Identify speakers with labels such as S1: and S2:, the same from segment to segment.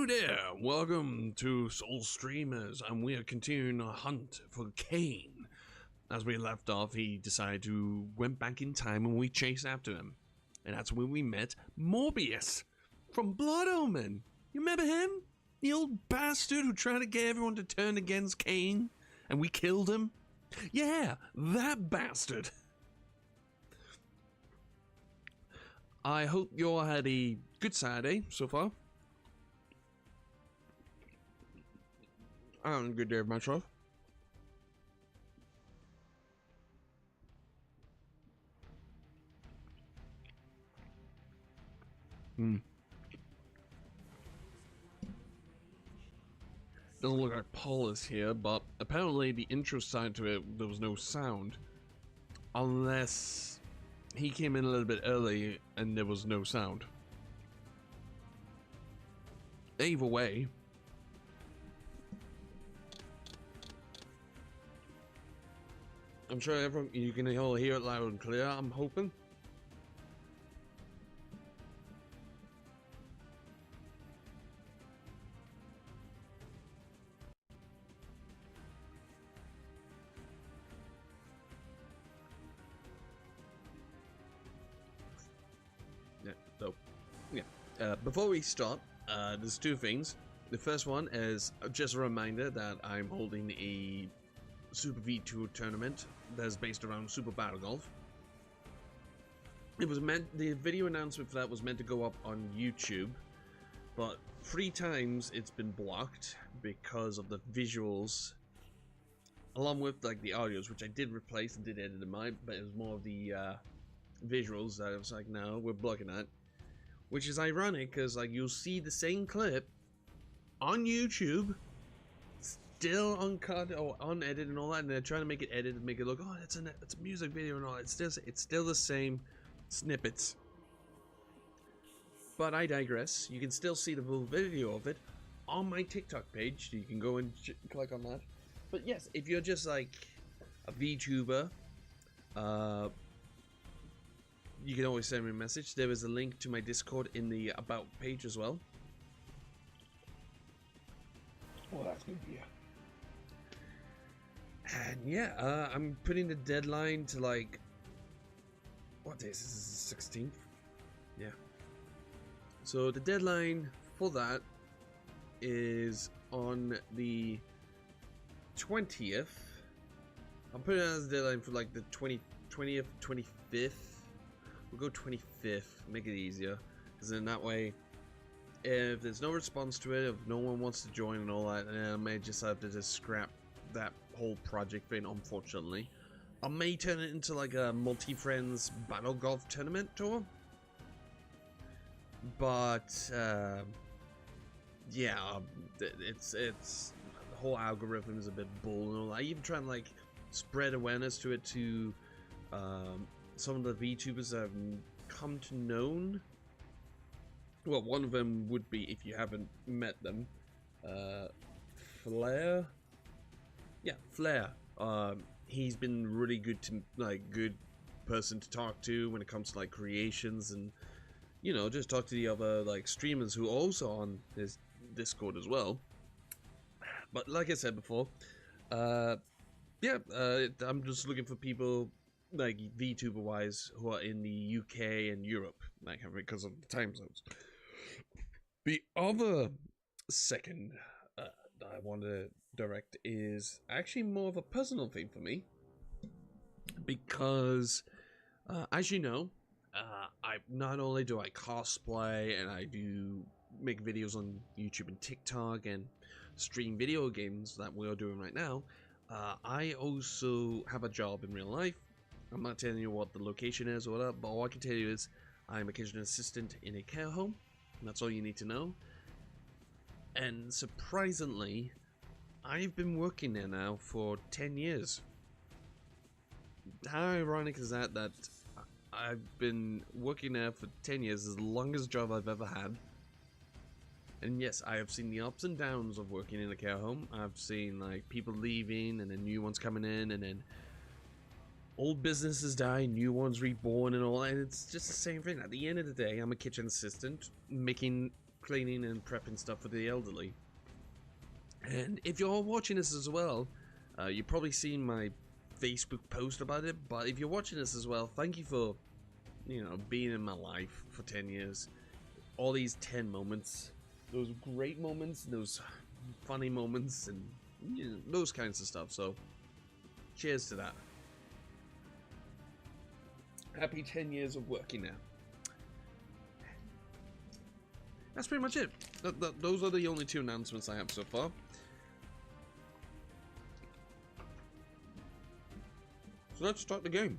S1: there, welcome to Soul Streamers, and we are continuing our hunt for Kain. As we left off, he decided to went back in time and we chased after him. And that's when we met Morbius from Blood Omen. You remember him? The old bastard who tried to get everyone to turn against Kain, and we killed him? Yeah, that bastard. I hope you all had a good Saturday so far. I had a good day of myself. Doesn't look like Paul is here, but apparently the intro side to it, there was no sound. Unless he came in a little bit early and there was no sound. Either way, I'm sure everyone, you can all hear it loud and clear, I'm hoping. Yeah, so, yeah. Before we start, there's two things. The first one is just a reminder that I'm holding a Super V2 tournament that's based around Super Battle Golf. It was meant, the video announcement for that was meant to go up on YouTube, but 3 times it's been blocked because of the visuals, along with like the audios, which I did replace and did edit in mine, but it was more of the visuals that I was like, no, we're blocking that. Which is ironic because like you'll see the same clip on YouTube, still uncut or unedited and all that, and they're trying to make it edited, make it look, oh, it's a music video and all that. It's still the same snippets. But I digress. You can still see the full video of it on my TikTok page. You can go and click on that. But yes, if you're just like a VTuber, you can always send me a message. There is a link to my Discord in the About page as well. Oh, that's good beer. And yeah, I'm putting the deadline to like, what day is this? This is the 16th? Yeah. So the deadline for that is on the 20th. I'm putting it as a deadline for like the 20th, 25th. We'll go 25th, make it easier. Because then that way, if there's no response to it, if no one wants to join and all that, then I may just have to just scrap that whole project thing, unfortunately. I may turn it into like a multi-friends battle golf tournament tour. But, yeah, it's the whole algorithm is a bit bull and all that. I even try and like spread awareness to it to some of the VTubers that have come to known. Well, one of them would be, if you haven't met them, Flair. Yeah, Flair. He's been really good to, like, good person to talk to when it comes to like creations, and you know, just talk to the other like streamers who are also on his Discord as well. But like I said before, yeah, I'm just looking for people like VTuber wise who are in the UK and Europe, like because of the time zones. The other second that I want to direct is actually more of a personal thing for me, because as you know, I not only do I cosplay and I do make videos on YouTube and TikTok and stream video games that we are doing right now, I also have a job in real life. I'm not telling you what the location is or whatever, but all I can tell you is I'm a kitchen assistant in a care home. That's all you need to know. And surprisingly, I've been working there now for 10 years. How ironic is that, that I've been working there for 10 years, is the longest job I've ever had. And yes, I have seen the ups and downs of working in a care home. I've seen like people leaving and then new ones coming in, and then old businesses die, new ones reborn and all, and it's just the same thing. At the end of the day, I'm a kitchen assistant making cleaning and prepping stuff for the elderly. And if you're watching this as well, you've probably seen my Facebook post about it, but if you're watching this as well, thank you for, you know, being in my life for 10 years. All these 10 moments, those great moments, those funny moments, and you know, those kinds of stuff. So, cheers to that. Happy 10 years of working now. That's pretty much it. Those are the only 2 announcements I have so far. So let's start the game.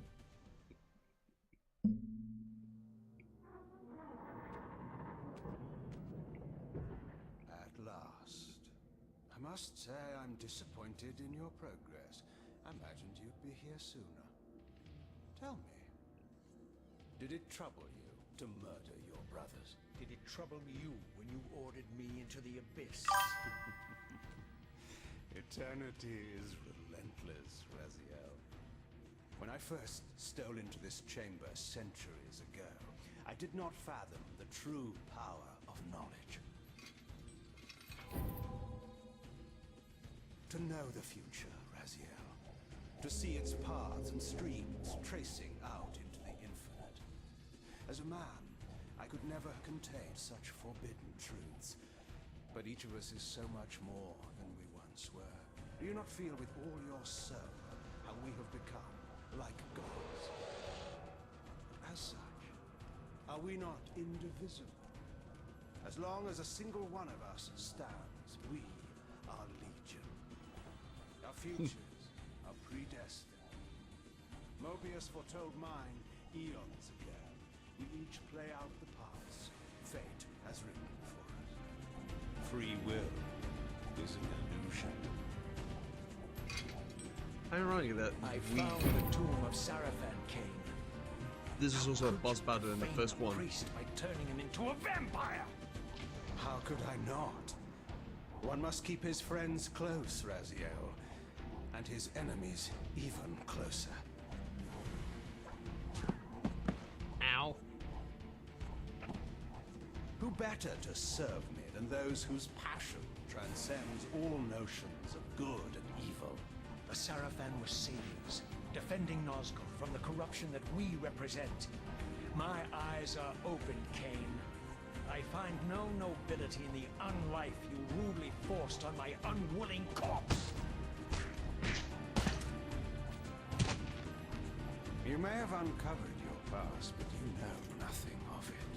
S2: At last. I must say I'm disappointed in your progress. I imagined you'd be here sooner. Tell me, did it trouble you to murder your brothers?
S3: Did it trouble you when you ordered me into the abyss?
S2: Eternity is relentless, Raziel. When I first stole into this chamber centuries ago, I did not fathom the true power of knowledge. To know the future, Raziel. To see its paths and streams tracing out into the infinite. As a man, I could never contain such forbidden truths. But each of us is so much more than we once were. Do you not feel with all your soul how we have become like gods? As such, are we not indivisible? As long as a single one of us stands, we are legion. Our futures are predestined. Mobius foretold mine eons ago. We each play out the parts fate has written for us. Free will is an illusion.
S1: Ironic that
S3: I found the tomb of Sarafan, Kain.
S1: this is also a boss battle in the first one.
S3: Priest by turning him into a vampire.
S2: How could I not? One must keep his friends close, Raziel, and his enemies even closer.
S1: Ow.
S2: Who better to serve me than those whose passion transcends all notions of good and evil?
S3: The Sarafan were saviors, defending Nazgul from the corruption that we represent. My eyes are open, Kain. I find no nobility in the unlife you rudely forced on my unwilling corpse.
S2: You may have uncovered your past, but you know nothing of it.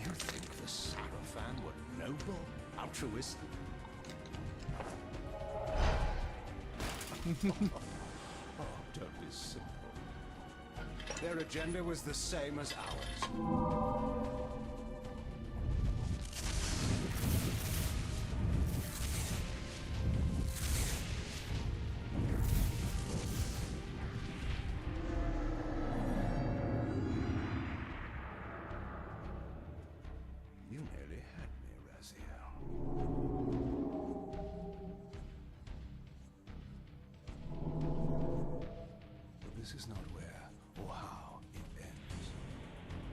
S2: You think the Sarafan were noble, altruistic? Oh, don't be simple. Their agenda was the same as ours. You nearly had me, Raziel. But this is not where or how it ends.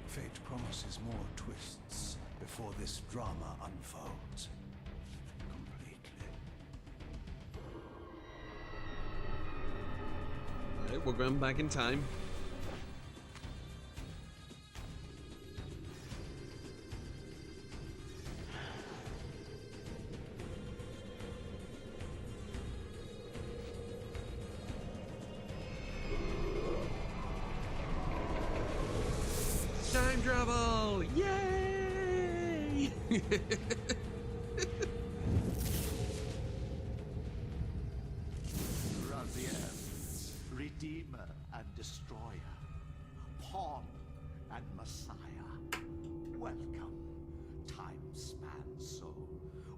S2: Fate promises more twists before this drama unfolds completely.
S1: Alright, we're going back in time. Time travel! Yay!
S4: Raziel, Redeemer and Destroyer, Pawn and Messiah. Welcome, time-span soul.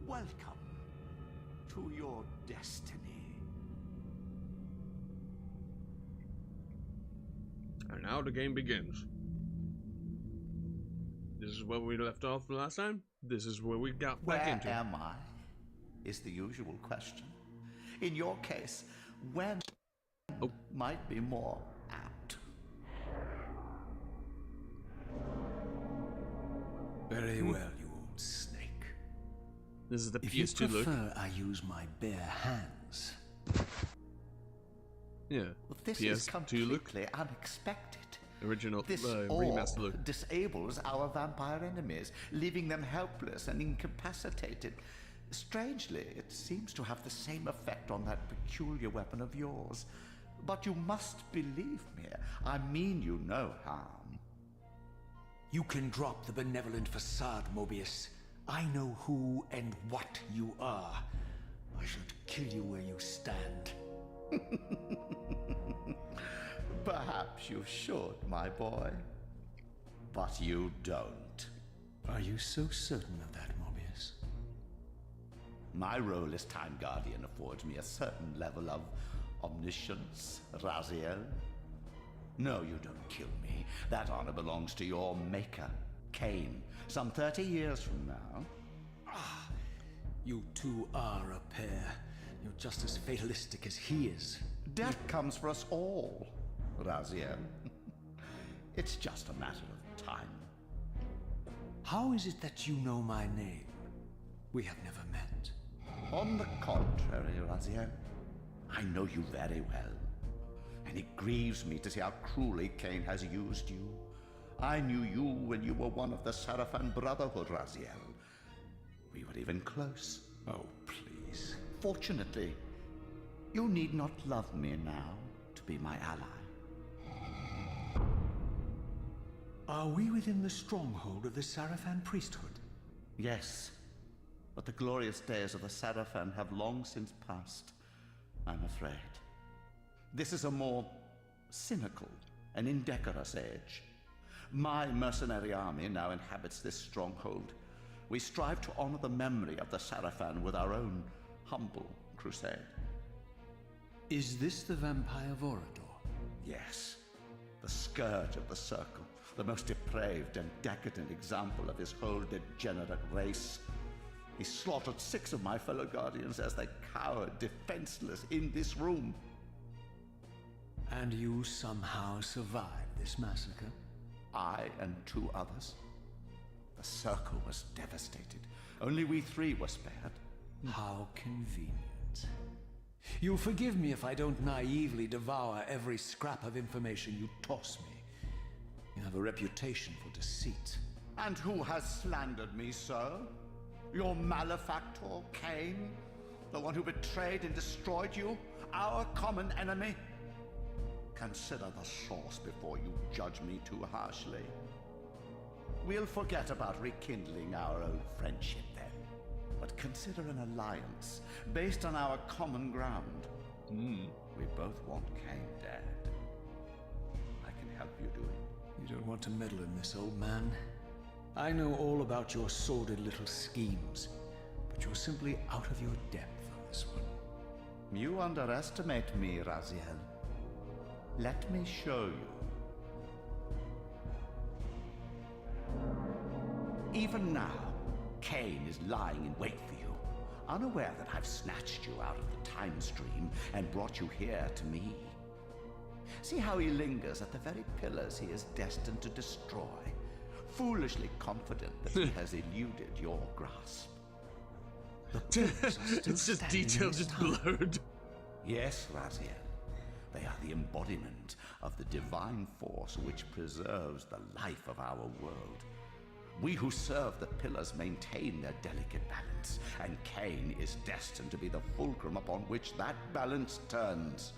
S4: Welcome to your destiny.
S1: And now the game begins. This is where we left off last time. This is where we got back
S4: Where
S1: into.
S4: am I? Is the usual question. In your case, when might be more apt.
S2: Very well, you old
S3: snake.
S1: This is the
S3: If you
S1: PS2 look.
S3: prefer, I use my bare hands.
S1: Yeah,
S4: This is
S1: PS2
S4: completely
S1: look.
S4: unexpected.
S1: Original
S4: This
S1: remaster
S4: orb
S1: look.
S4: disables our vampire enemies, leaving them helpless and incapacitated. Strangely, it seems to have the same effect on that peculiar weapon of yours. But you must believe me. I mean you no harm.
S3: You can drop the benevolent facade, Mobius. I know who and what you are. I should kill you where you stand.
S4: Perhaps you should, my boy. But you don't.
S3: Are you so certain of that, Mobius?
S4: My role as Time Guardian affords me a certain level of omniscience, Raziel. No, you don't kill me. That honor belongs to your maker, Kain, some 30 years from now.
S3: You two are a pair. You're just as fatalistic as he is.
S4: Death comes for us all, Raziel. It's just a matter of time.
S3: How is it that you know my name? We have never met.
S4: On the contrary, Raziel, I know you very well. And it grieves me to see how cruelly Kain has used you. I knew you when you were one of the Sarafan Brotherhood, Raziel. We were even close.
S3: Oh, please.
S4: Fortunately, you need not love me now to be my ally.
S3: Are we within the stronghold of the Sarafan priesthood?
S4: Yes, but the glorious days of the Sarafan have long since passed, I'm afraid. This is a more cynical and indecorous age. My mercenary army now inhabits this stronghold. We strive to honor the memory of the Sarafan with our own humble crusade.
S3: Is this the vampire Vorador?
S4: Yes, the scourge of the Circle, the most depraved and decadent example of his whole degenerate race. He slaughtered 6 of my fellow Guardians as they cowered defenseless in this room.
S3: And you somehow survived this massacre?
S4: I and 2 others. The Circle was devastated. Only we 3 were spared.
S3: How convenient. You'll forgive me if I don't naively devour every scrap of information you toss me. You have a reputation for deceit.
S4: And who has slandered me so? Your malefactor, Kain? The one who betrayed and destroyed you? Our common enemy? Consider the source before you judge me too harshly. We'll forget about rekindling our old friendship then. But consider an alliance based on our common ground. We both want Kain dead. I can help you do it.
S3: You don't want to meddle in this, old man. I know all about your sordid little schemes, but you're simply out of your depth on this one.
S4: You underestimate me, Raziel. Let me show you. Even now, Kain is lying in wait for you, unaware that I've snatched you out of the time stream and brought you here to me. See how he lingers at the very pillars he is destined to destroy, foolishly confident that he has eluded your grasp.
S1: It's just details just blurred.
S4: Yes, Raziel. They are the embodiment of the divine force which preserves the life of our world. We who serve the pillars maintain their delicate balance, and Kain is destined to be the fulcrum upon which that balance turns.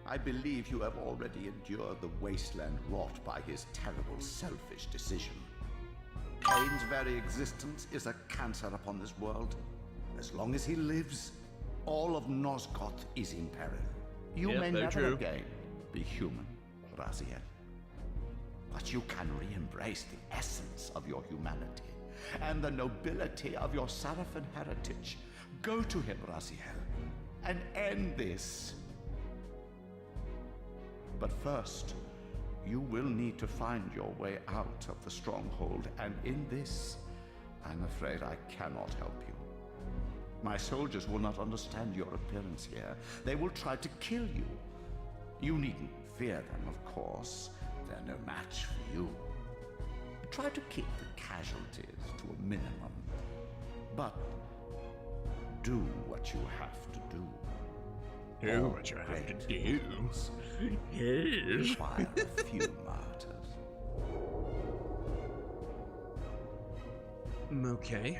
S4: I believe you have already endured the wasteland wrought by his terrible, selfish decision. Kain's very existence is a cancer upon this world. As long as he lives, all of Nosgoth is in peril. You
S1: Yep,
S4: may
S1: very
S4: never
S1: true.
S4: again be human, Raziel. But you can re-embrace the essence of your humanity and the nobility of your Sarafan heritage. Go to him, Raziel, and end this. But first, you will need to find your way out of the stronghold, and in this, I'm afraid I cannot help you. My soldiers will not understand your appearance here. They will try to kill you. You needn't fear them, of course. They're no match for you. Try to keep the casualties to a minimum. But do what you have to do.
S1: Do what you have to do. Yes.
S4: Require a few martyrs.
S1: Okay.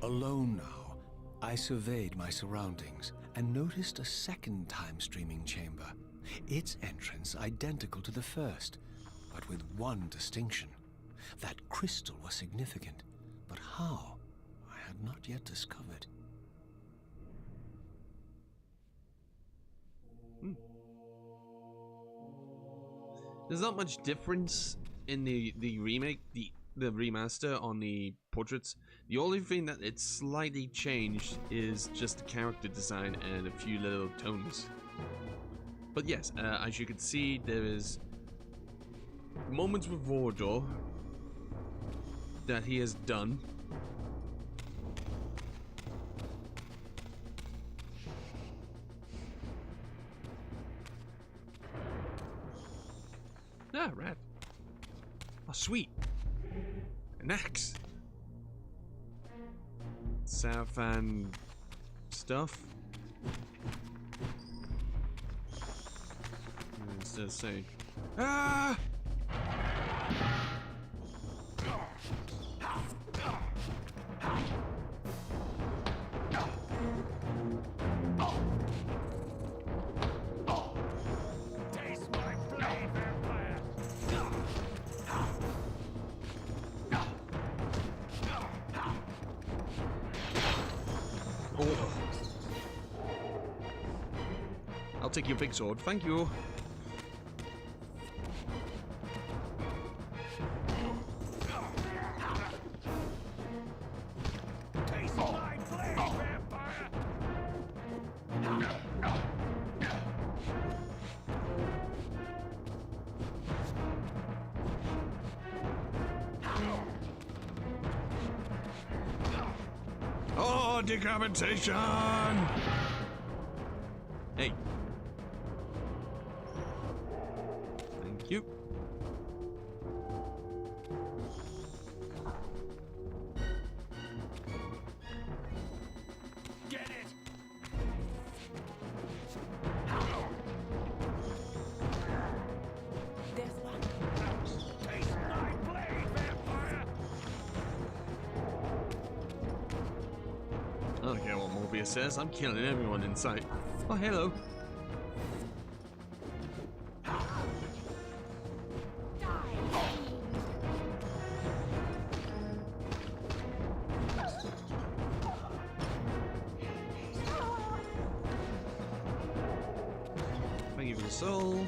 S3: Alone now, I surveyed my surroundings and noticed a second time-streaming chamber. Its entrance identical to the first, but with one distinction. That crystal was significant, but how, I had not yet discovered.
S1: There's not much difference in the remake, the remaster on the portraits. The only thing that it's slightly changed is just the character design and a few little tones. But yes, as you can see, there is moments with Vordor that he has done. Ah, rat. Oh, sweet. An axe. Sarafan stuff. Instead of saying, ah! Oh. I'll take your big sword, thank you.
S3: Taste my blade, vampire!
S1: Oh, decapitation! Hey. Thank you.
S3: Get it!
S5: There's one.
S3: Taste my blade, vampire!
S1: I don't care what Morbius says, I'm killing everyone in sight. Oh, hello. Thank you for the soul.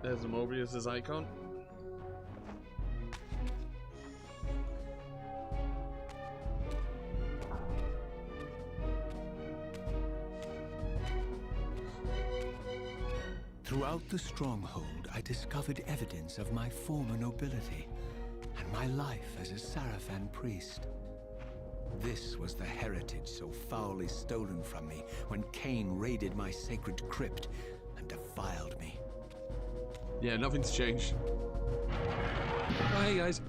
S1: There's the Morbius's icon.
S3: Throughout the stronghold, I discovered evidence of my former nobility and my life as a Sarafan priest. This was the heritage so foully stolen from me when Kain raided my sacred crypt and defiled me.
S1: Yeah, nothing's changed. Oh, hey guys.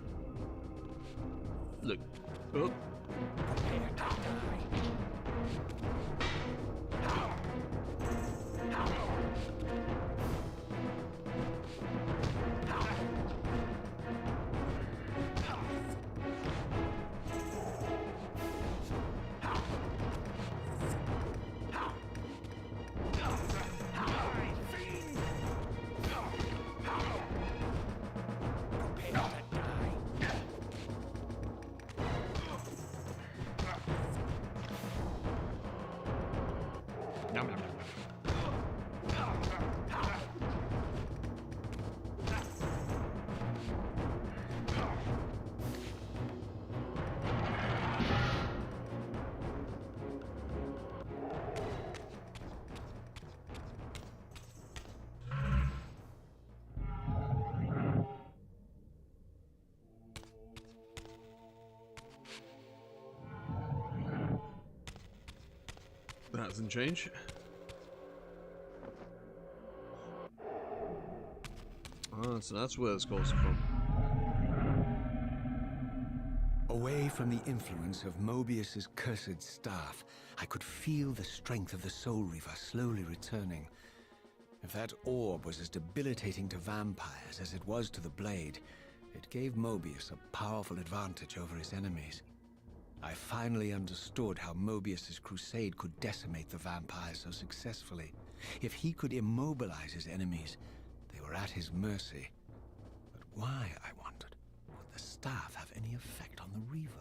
S1: Look. Oh.
S3: Prepare to die.
S1: Nom, nom, nom. That doesn't change. Ah, so that's where this goes from.
S3: Away from the influence of Mobius's cursed staff, I could feel the strength of the Soul Reaver slowly returning. If that orb was as debilitating to vampires as it was to the blade, it gave Mobius a powerful advantage over his enemies. I finally understood how Mobius's crusade could decimate the vampires so successfully. If he could immobilize his enemies, they were at his mercy. But why, I wondered, would the staff have any effect on the Reaver?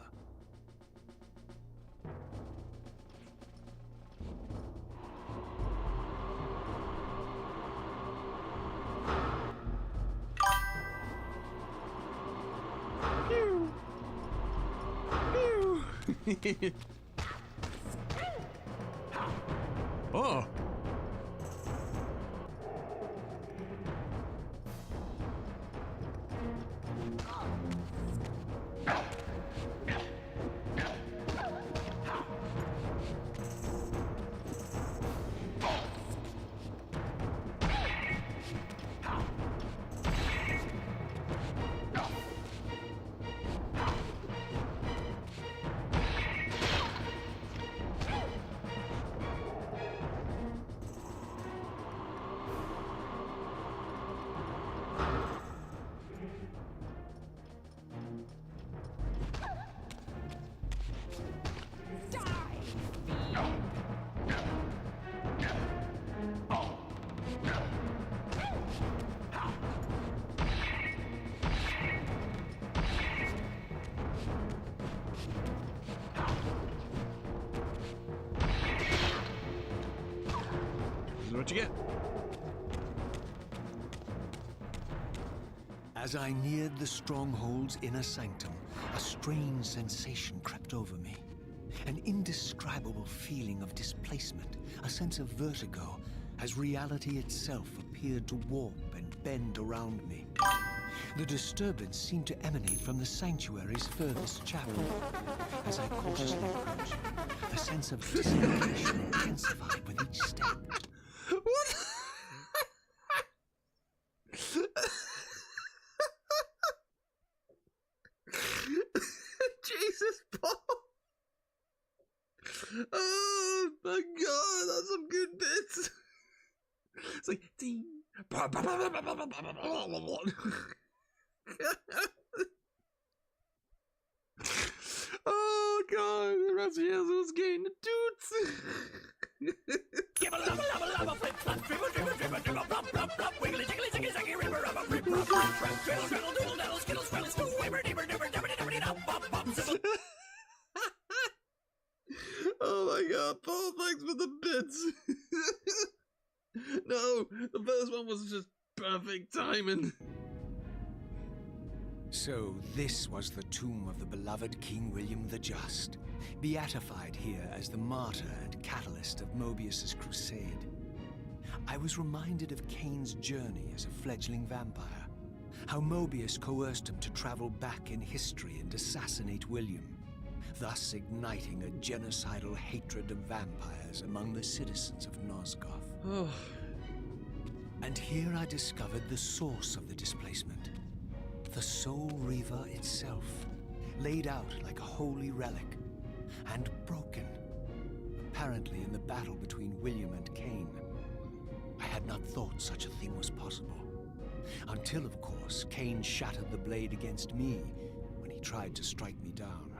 S1: Oh! This is what you get.
S3: As I neared the stronghold's inner sanctum, a strange sensation crept over me. An indescribable feeling of displacement, a sense of vertigo, as reality itself appeared to warp and bend around me. The disturbance seemed to emanate from the sanctuary's furthest chapel. As I cautiously approached, the sense of dislocation intensified with each step.
S1: What? Jesus, Paul. Oh my god, that's some good bits. It's like ding. Oh god, Raziel was getting the toots. Oh my god, Paul, thanks for the bits. No, the first one was just perfect timing.
S3: So this was the tomb of the beloved King William the Just, beatified here as the martyr and catalyst of Mobius's crusade. I was reminded of Kain's journey as a fledgling vampire, how Mobius coerced him to travel back in history and assassinate William, thus igniting a genocidal hatred of vampires among the citizens of Nosgoth.
S1: Oh.
S3: And here I discovered the source of the displacement. The Soul Reaver itself, laid out like a holy relic, and broken, apparently in the battle between William and Kain. I had not thought such a thing was possible, until, of course, Kain shattered the blade against me when he tried to strike me down.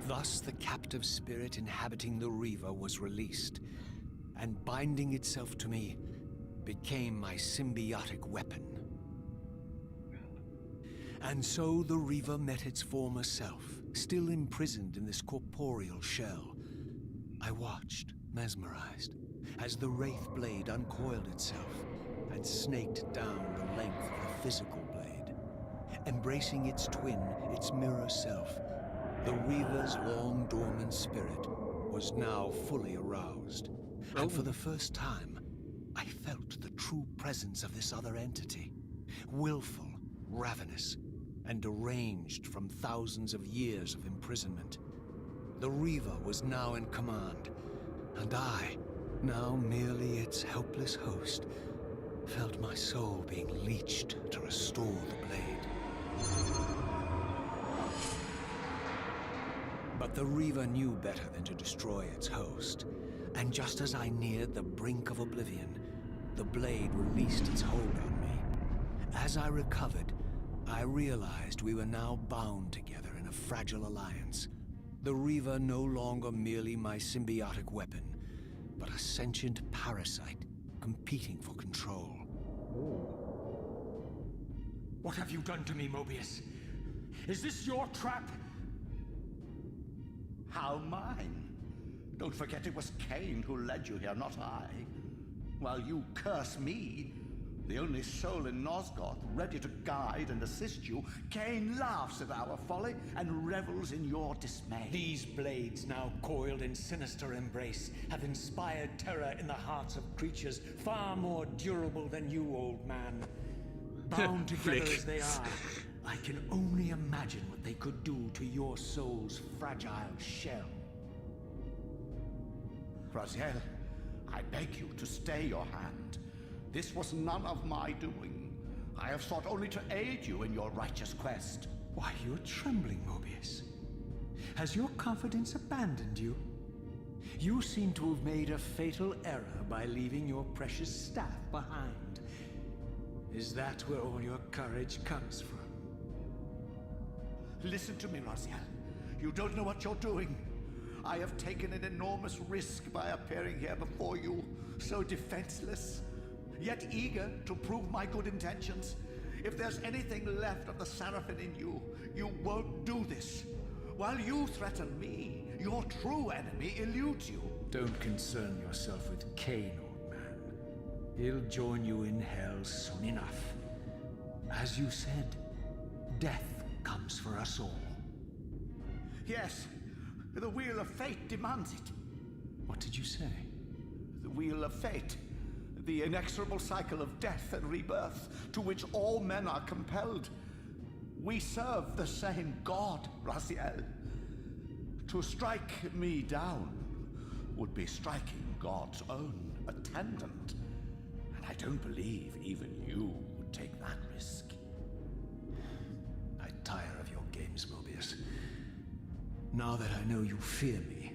S3: Thus, the captive spirit inhabiting the Reaver was released, and binding itself to me, became my symbiotic weapon. And so the Reaver met its former self, still imprisoned in this corporeal shell. I watched, mesmerized, as the Wraith blade uncoiled itself and snaked down the length of the physical blade. Embracing its twin, its mirror self, the Reaver's long dormant spirit was now fully aroused. And for the first time, I felt the true presence of this other entity. Willful, ravenous, and deranged from thousands of years of imprisonment. The Reaver was now in command, and I, now merely its helpless host, felt my soul being leached to restore the blade. But the Reaver knew better than to destroy its host, and just as I neared the brink of oblivion, the blade released its hold on me. As I recovered, I realized we were now bound together in a fragile alliance. The Reaver no longer merely my symbiotic weapon, but a sentient parasite competing for control.
S5: What have you done to me, Mobius? Is this your trap?
S4: How mine? Don't forget it was Kain who led you here, not I. While you curse me, the only soul in Nosgoth ready to guide and assist you, Kain laughs at our folly and revels in your dismay.
S3: These blades, now coiled in sinister embrace, have inspired terror in the hearts of creatures far more durable than you, old man. Bound together as they are, I can only imagine what they could do to your soul's fragile shell.
S4: Raziel, I beg you to stay your hand. This was none of my doing. I have sought only to aid you in your righteous quest.
S3: Why, you're trembling, Mobius. Has your confidence abandoned you? You seem to have made a fatal error by leaving your precious staff behind. Is that where all your courage comes from?
S4: Listen to me, Raziel. You don't know what you're doing. I have taken an enormous risk by appearing here before you, so defenseless, yet eager to prove my good intentions. If there's anything left of the Seraphim in you, you won't do this. While you threaten me, your true enemy eludes you.
S3: Don't concern yourself with Kain, old man. He'll join you in hell soon enough. As you said, death comes for us all.
S4: Yes, the Wheel of Fate demands it.
S3: What did you say?
S4: The Wheel of Fate. The inexorable cycle of death and rebirth to which all men are compelled. We serve the same God, Raziel. To strike me down would be striking God's own attendant. And I don't believe even you would take that risk.
S3: I tire of your games, Mobius. Now that I know you fear me,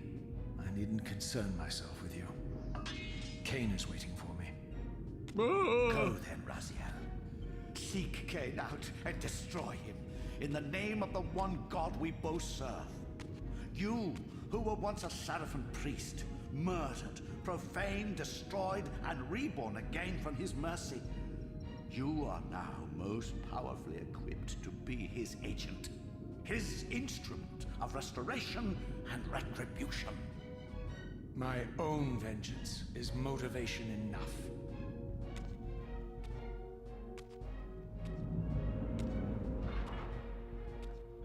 S3: I needn't concern myself with you. Kain is waiting for me.
S4: Go then, Raziel. Seek Kain out and destroy him in the name of the one God we both serve. You, who were once a Seraphim priest, murdered, profaned, destroyed, and reborn again from his mercy. You are now most powerfully equipped to be his agent, his instrument of restoration and retribution.
S3: My own vengeance is motivation enough.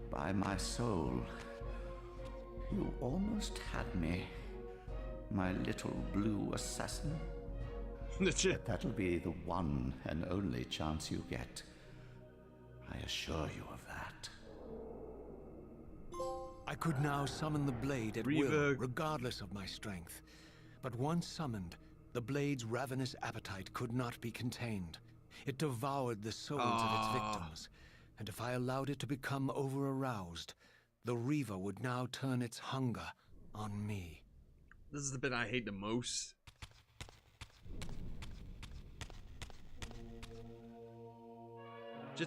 S4: By my soul, you almost had me, my little blue assassin. That'll be the one and only chance you get. I assure you of that.
S3: I could now summon the blade at will, regardless of my strength. But once summoned, the blade's ravenous appetite could not be contained. It devoured the souls of its victims, and if I allowed it to become over-aroused, the Reaver would now turn its hunger on me.
S1: This is the bit I hate the most.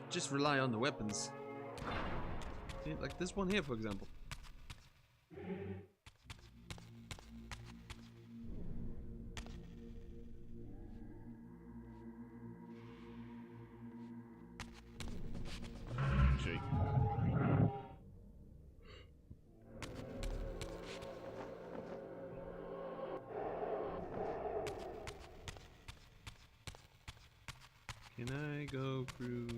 S1: Just rely on the weapons. Yeah, like this one here, for example. Shake. Can I go through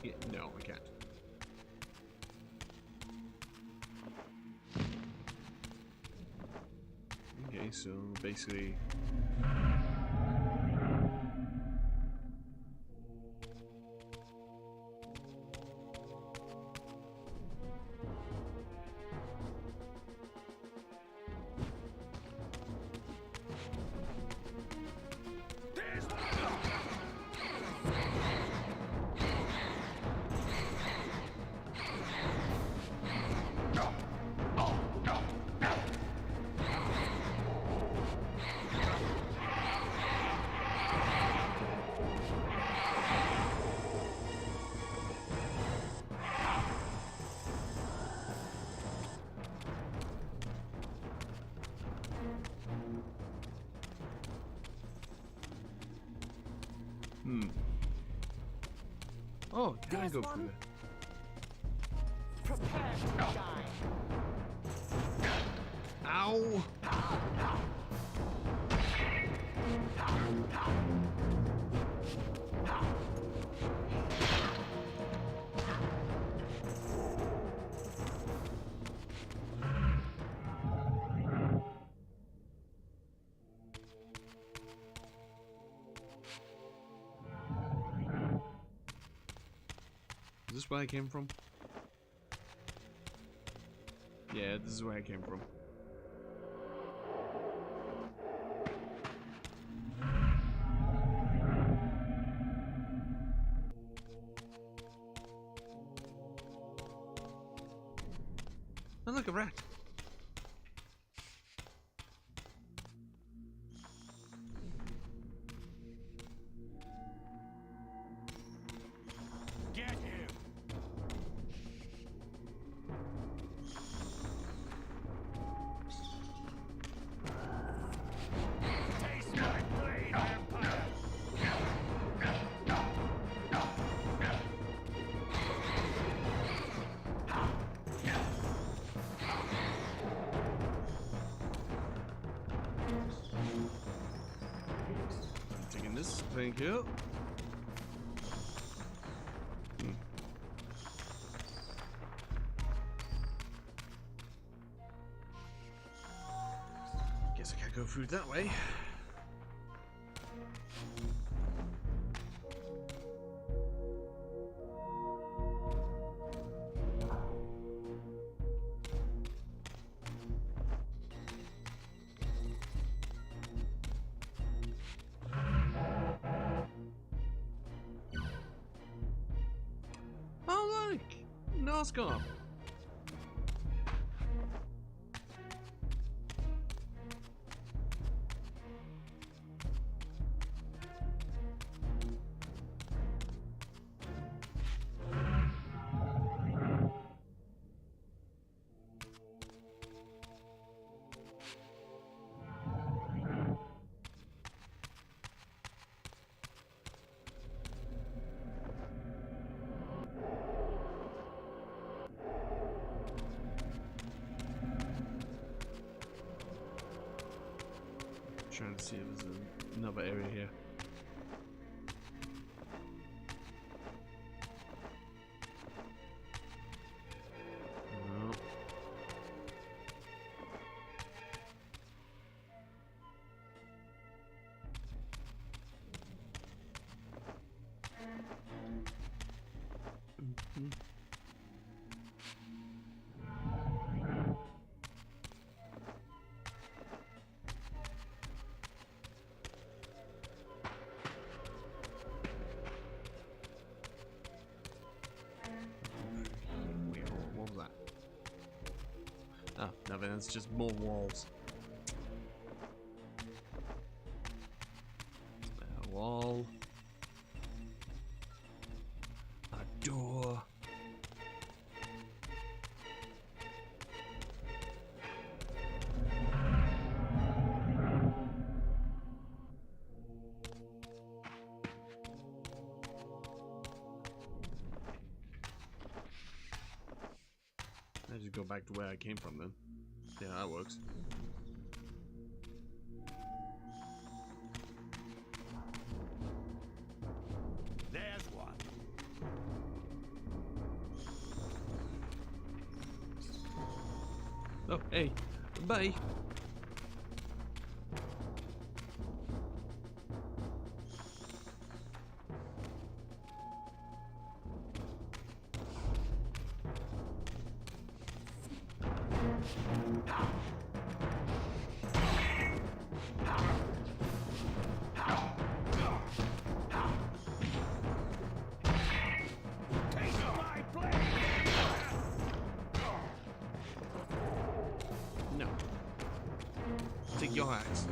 S1: here? No, I can't. Okay, so basically... Oh, can I
S6: There's
S1: go
S6: one.
S1: through there?
S6: Prepare to die.
S1: Ow! Is this where I came from? Yeah, this is where I came from. Oh, look, a rat.
S3: Get him! Taste my blade, vampire!
S1: Taking this, thank you. Guess I can't go through that way. Oh look! NASCAR! Trying to see if there's another area here. No. Wait, what was that? Oh, nothing, it's just more walls. A wall. A door. I just go back to where I came from then. Yeah, that works.
S3: There's one.
S1: Oh, hey, bye.
S3: Taste my blade!
S1: No. Take your axe.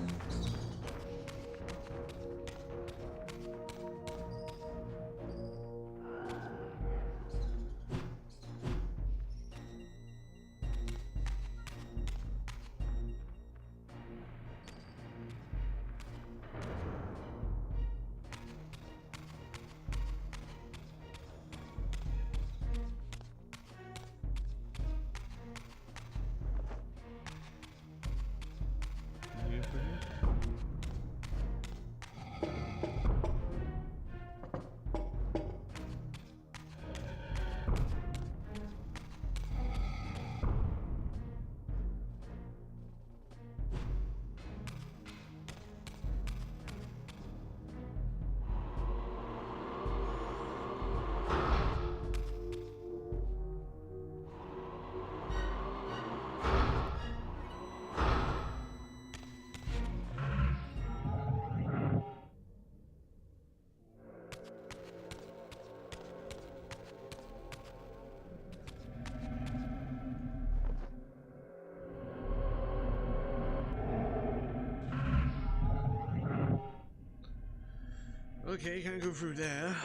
S1: Okay, can't go through there.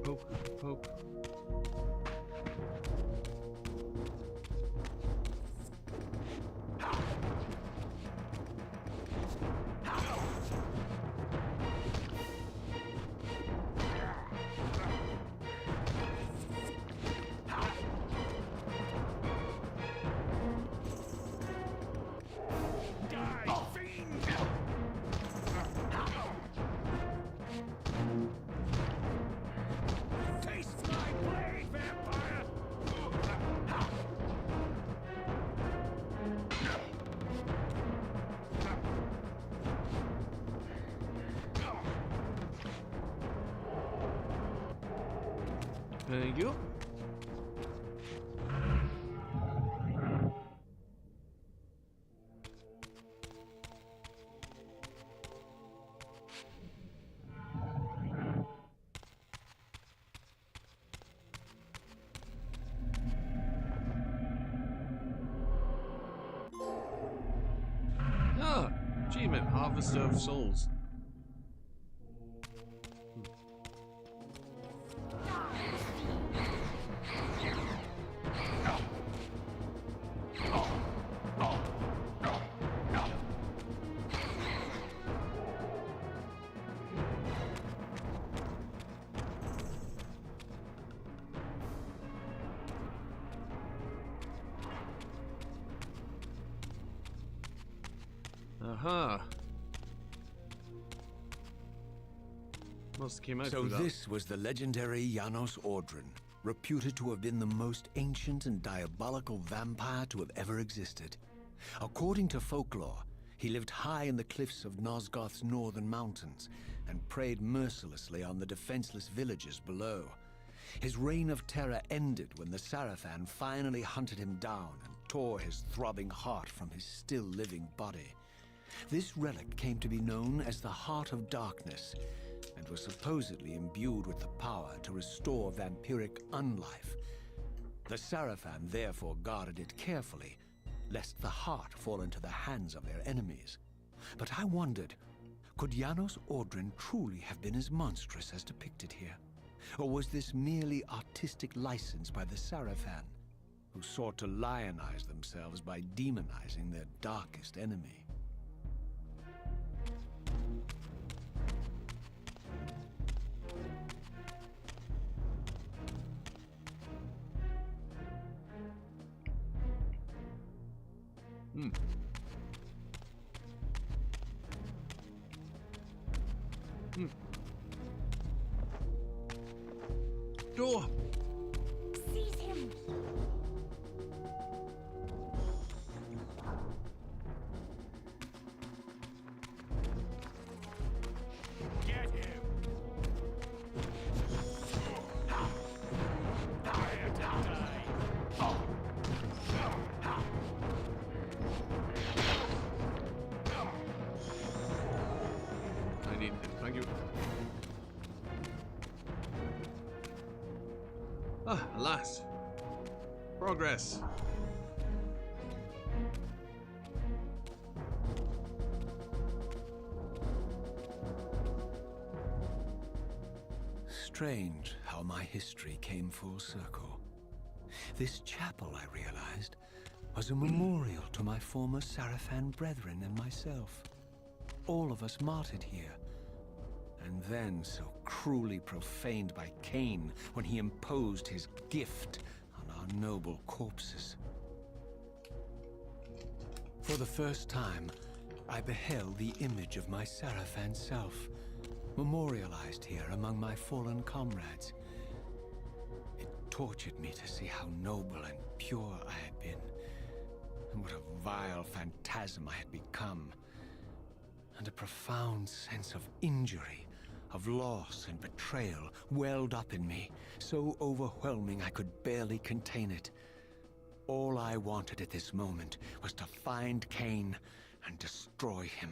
S1: Poke, poke. Thank you. Ah, achievement, Harvester of Souls. Aha. Must have came out
S3: So
S1: through that.
S3: this was the legendary Janos Audrin, reputed to have been the most ancient and diabolical vampire to have ever existed. According to folklore, he lived high in the cliffs of Nosgoth's northern mountains and preyed mercilessly on the defenseless villagers below. His reign of terror ended when the Sarafan finally hunted him down and tore his throbbing heart from his still-living body. This relic came to be known as the Heart of Darkness, and was supposedly imbued with the power to restore vampiric unlife. The Sarafan therefore guarded it carefully, lest the heart fall into the hands of their enemies. But I wondered, could Janos Audrin truly have been as monstrous as depicted here? Or was this merely artistic license by the Sarafan, who sought to lionize themselves by demonizing their darkest enemy?
S1: Door.
S6: Seize him!
S3: Get him!
S1: I need this. Thank you. Ah, alas. Progress.
S3: Strange how my history came full circle. This chapel, I realized, was a memorial to my former Sarafan brethren and myself. All of us martyred here. and then so cruelly profaned by Kain when he imposed his gift on our noble corpses. For the first time, I beheld the image of my Seraphan self, memorialized here among my fallen comrades. It tortured me to see how noble and pure I had been, and what a vile phantasm I had become. And a profound sense of injury, of loss and betrayal welled up in me, so overwhelming I could barely contain it. All I wanted at this moment was to find Kain and destroy him.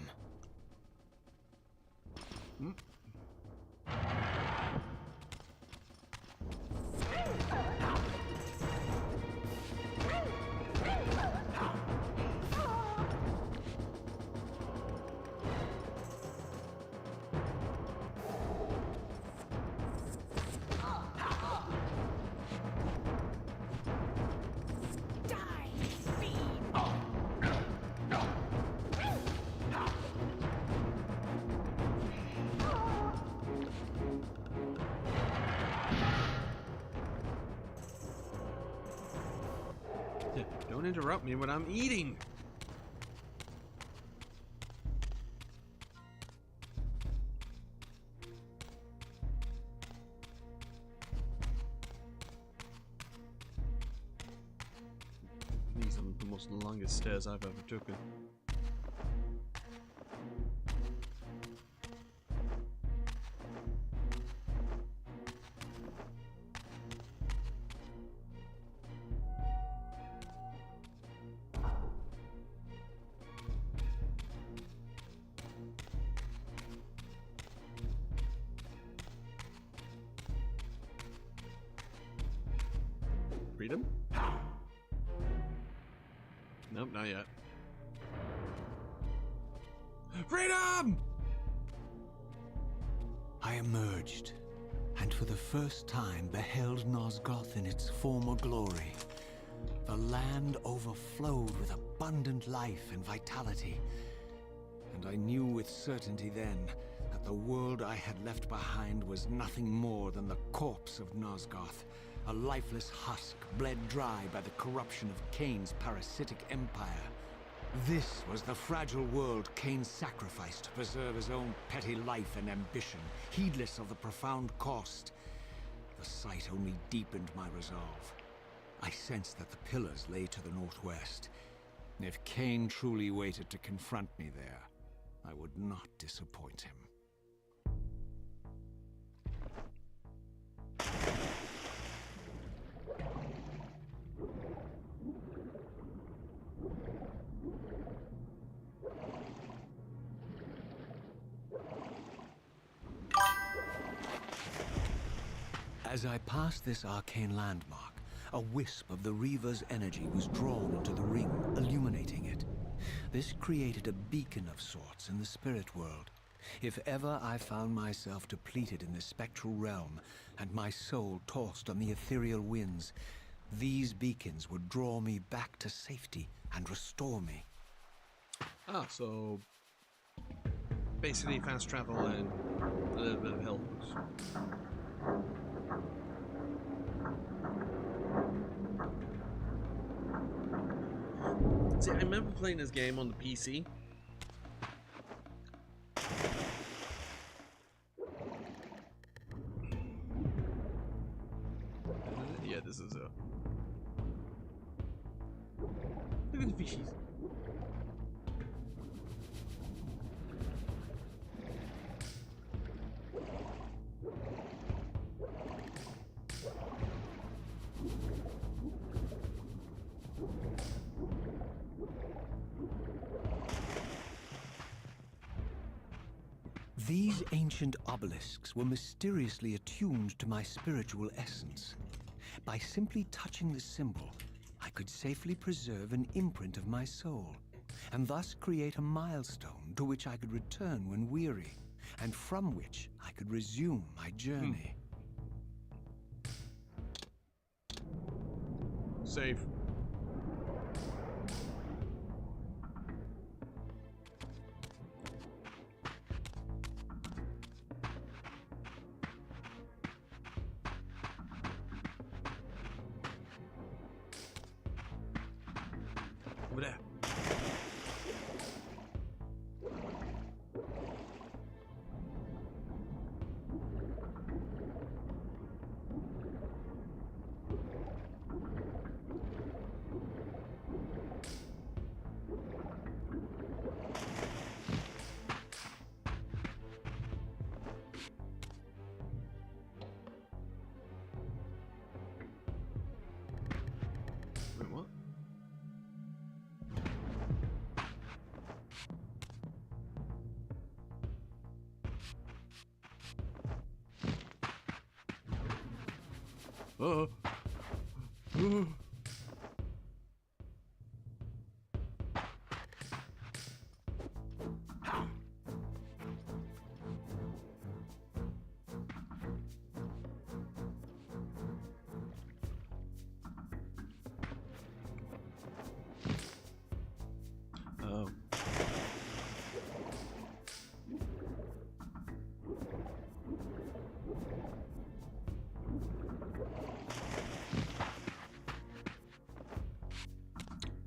S1: Don't interrupt me when I'm eating. These are the most longest stairs I've ever taken. Freedom? Nope, not yet. Freedom!
S3: I emerged, and for the first time beheld Nosgoth in its former glory. The land overflowed with abundant life and vitality, and I knew with certainty then that the world I had left behind was nothing more than the corpse of Nosgoth, a lifeless husk bled dry by the corruption of Kain's parasitic empire. This was the fragile world Kain sacrificed to preserve his own petty life and ambition, heedless of the profound cost. The sight only deepened my resolve. I sensed that the pillars lay to the northwest. If Kain truly waited to confront me there, I would not disappoint him. As I passed this arcane landmark, a wisp of the Reaver's energy was drawn into the ring, illuminating it. This created a beacon of sorts in the spirit world. If ever I found myself depleted in the spectral realm, and my soul tossed on the ethereal winds, these beacons would draw me back to safety and restore me.
S1: Ah, so basically fast travel and a little bit of health boost. See, I remember playing this game on the PC. Yeah, this is a... Look at the fishies.
S3: These ancient obelisks were mysteriously attuned to my spiritual essence. By simply touching the symbol, I could safely preserve an imprint of my soul, and thus create a milestone to which I could return when weary, and from which I could resume my journey.
S1: Save. Oh.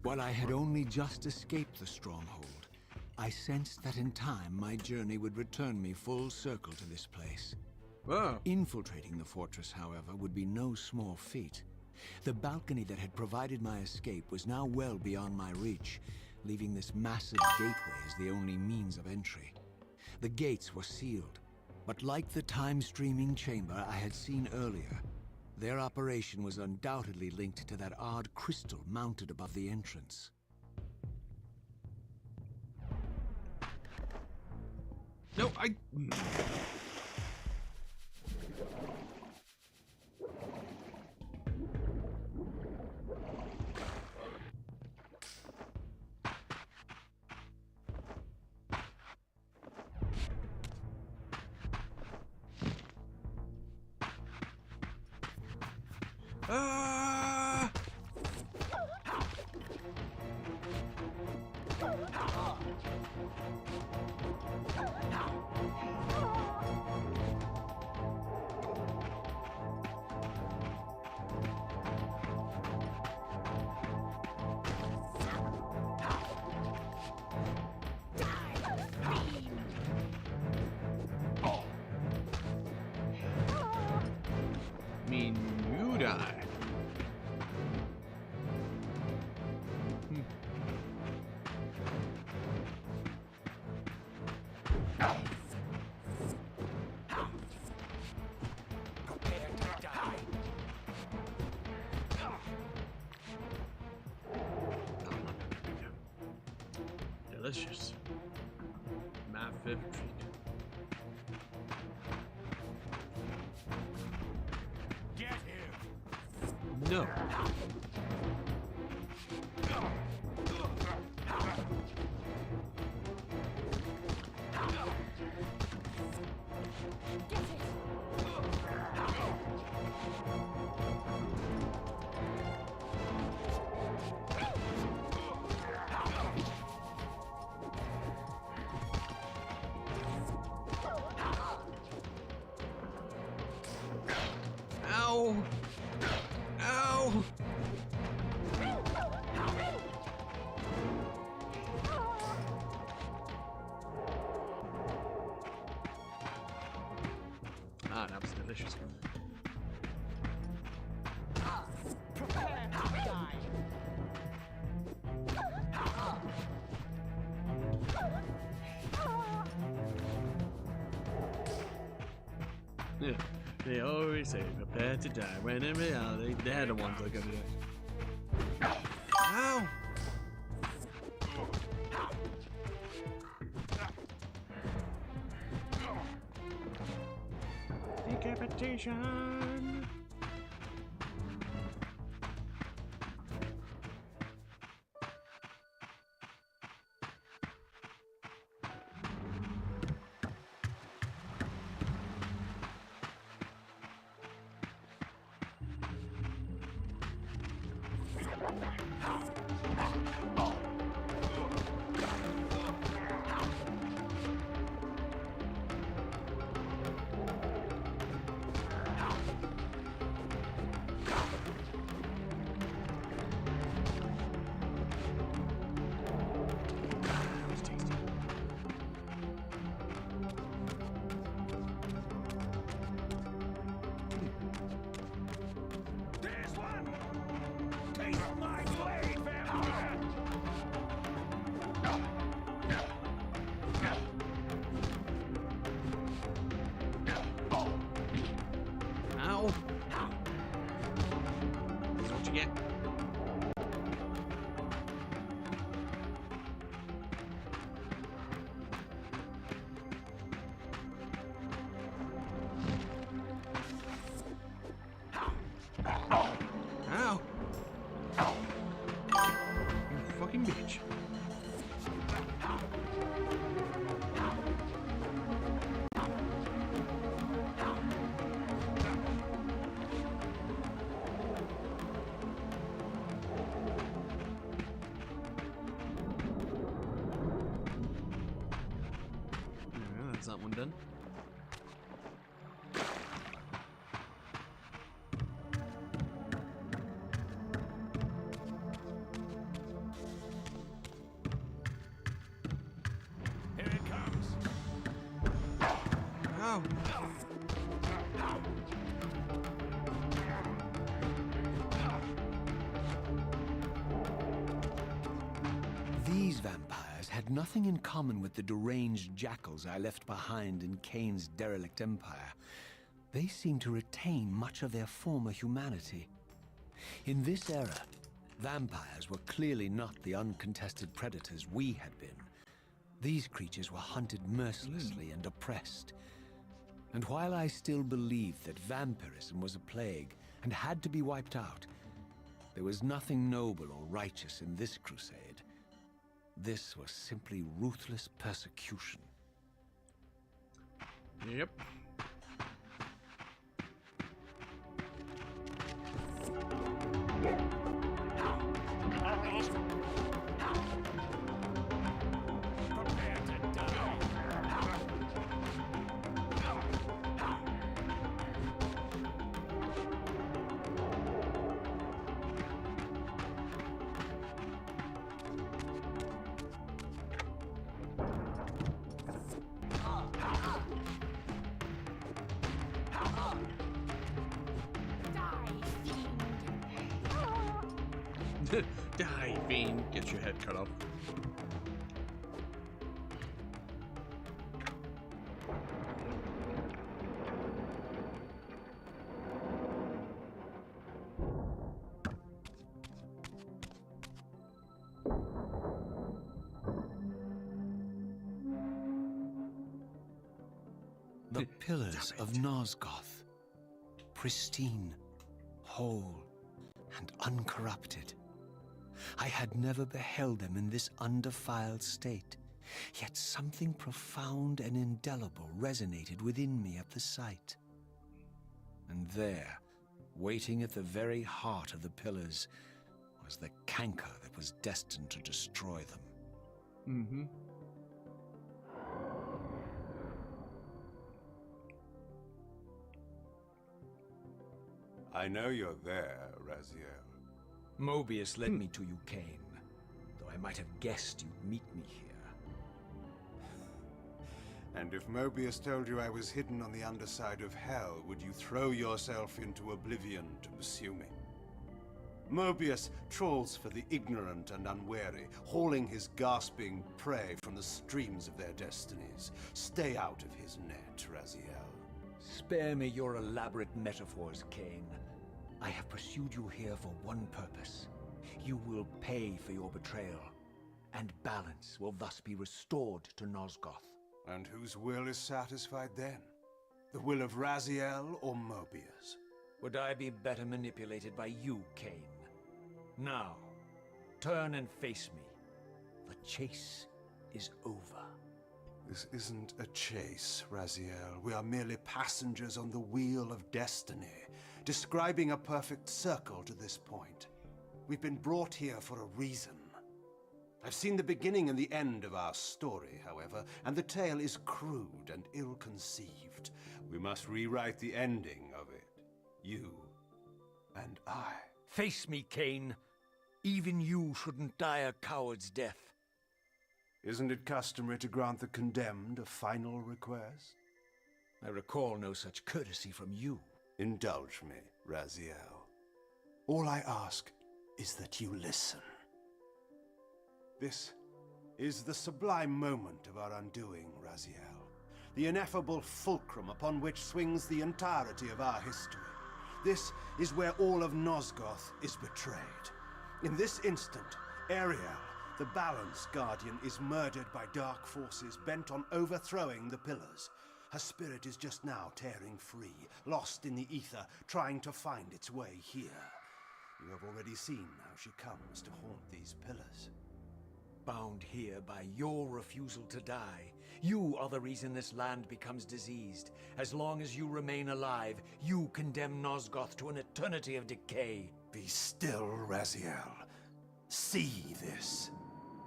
S3: While I had only just escaped the stronghold, I sensed that in time my journey would return me full circle to this place.
S1: Oh.
S3: Infiltrating the fortress, however, would be no small feat. The balcony that had provided my escape was now well beyond my reach, leaving this massive gateway as the only means of entry. The gates were sealed, but like the time-streaming chamber I had seen earlier, their operation was undoubtedly linked to that odd crystal mounted above the entrance.
S1: No, I... Ah! Mean you die.
S3: Prepare to die.
S1: Delicious. My favorite treat.
S3: Get here.
S1: No. Ow! Ow! Ah, that was delicious.
S6: Prepare to die.
S1: Yeah, they always say prepare to die, when in reality, they're the ones that are gonna do it. Ow! Decapitation!
S3: There's one! Taste my blade, vampire!
S1: Ow! That's what you get. gets that one done.
S3: Here it comes.
S1: Ow!
S3: These vampires had nothing in common with the deranged jackals I left behind in Kain's derelict empire. They seemed to retain much of their former humanity. In this era, vampires were clearly not the uncontested predators we had been. These creatures were hunted mercilessly and oppressed. And while I still believed that vampirism was a plague and had to be wiped out, there was nothing noble or righteous in this crusade. This was simply ruthless persecution.
S1: Yep.
S3: Prepare to die.
S1: Die, fiend. Get your head cut off.
S3: The pillars of Nosgoth, pristine, whole, and uncorrupted. I had never beheld them in this undefiled state, yet something profound and indelible resonated within me at the sight. And there, waiting at the very heart of the pillars, was the canker that was destined to destroy them.
S1: Mm-hmm.
S2: I know you're there, Raziel.
S3: Mobius led me to you, Kain, though I might have guessed you'd meet me here.
S2: And if Mobius told you I was hidden on the underside of hell, would you throw yourself into oblivion to pursue me? Mobius trawls for the ignorant and unwary, hauling his gasping prey from the streams of their destinies. Stay out of his net, Raziel.
S3: Spare me your elaborate metaphors, Kain. I have pursued you here for one purpose. You will pay for your betrayal, and balance will thus be restored to Nosgoth.
S2: And whose will is satisfied then? The will of Raziel or Mobius?
S3: Would I be better manipulated by you, Kain? Now, turn and face me. The chase is over.
S2: This isn't a chase, Raziel. We are merely passengers on the wheel of destiny, describing a perfect circle to this point. We've been brought here for a reason. I've seen the beginning and the end of our story, however, and the tale is crude and ill-conceived. We must rewrite the ending of it. You and I.
S3: Face me, Kain. Even you shouldn't die a coward's death.
S2: Isn't it customary to grant the condemned a final request?
S3: I recall no such courtesy from you.
S2: Indulge me, Raziel. All I ask is that you listen. This is the sublime moment of our undoing, Raziel. The ineffable fulcrum upon which swings the entirety of our history. This is where all of Nosgoth is betrayed. In this instant, Ariel, the Balance Guardian, is murdered by dark forces bent on overthrowing the pillars. Her spirit is just now tearing free, lost in the ether, trying to find its way here. You have already seen how she comes to haunt these pillars.
S3: Bound here by your refusal to die. You are the reason this land becomes diseased. As long as you remain alive, you condemn Nosgoth to an eternity of decay.
S2: Be still, Raziel. See this.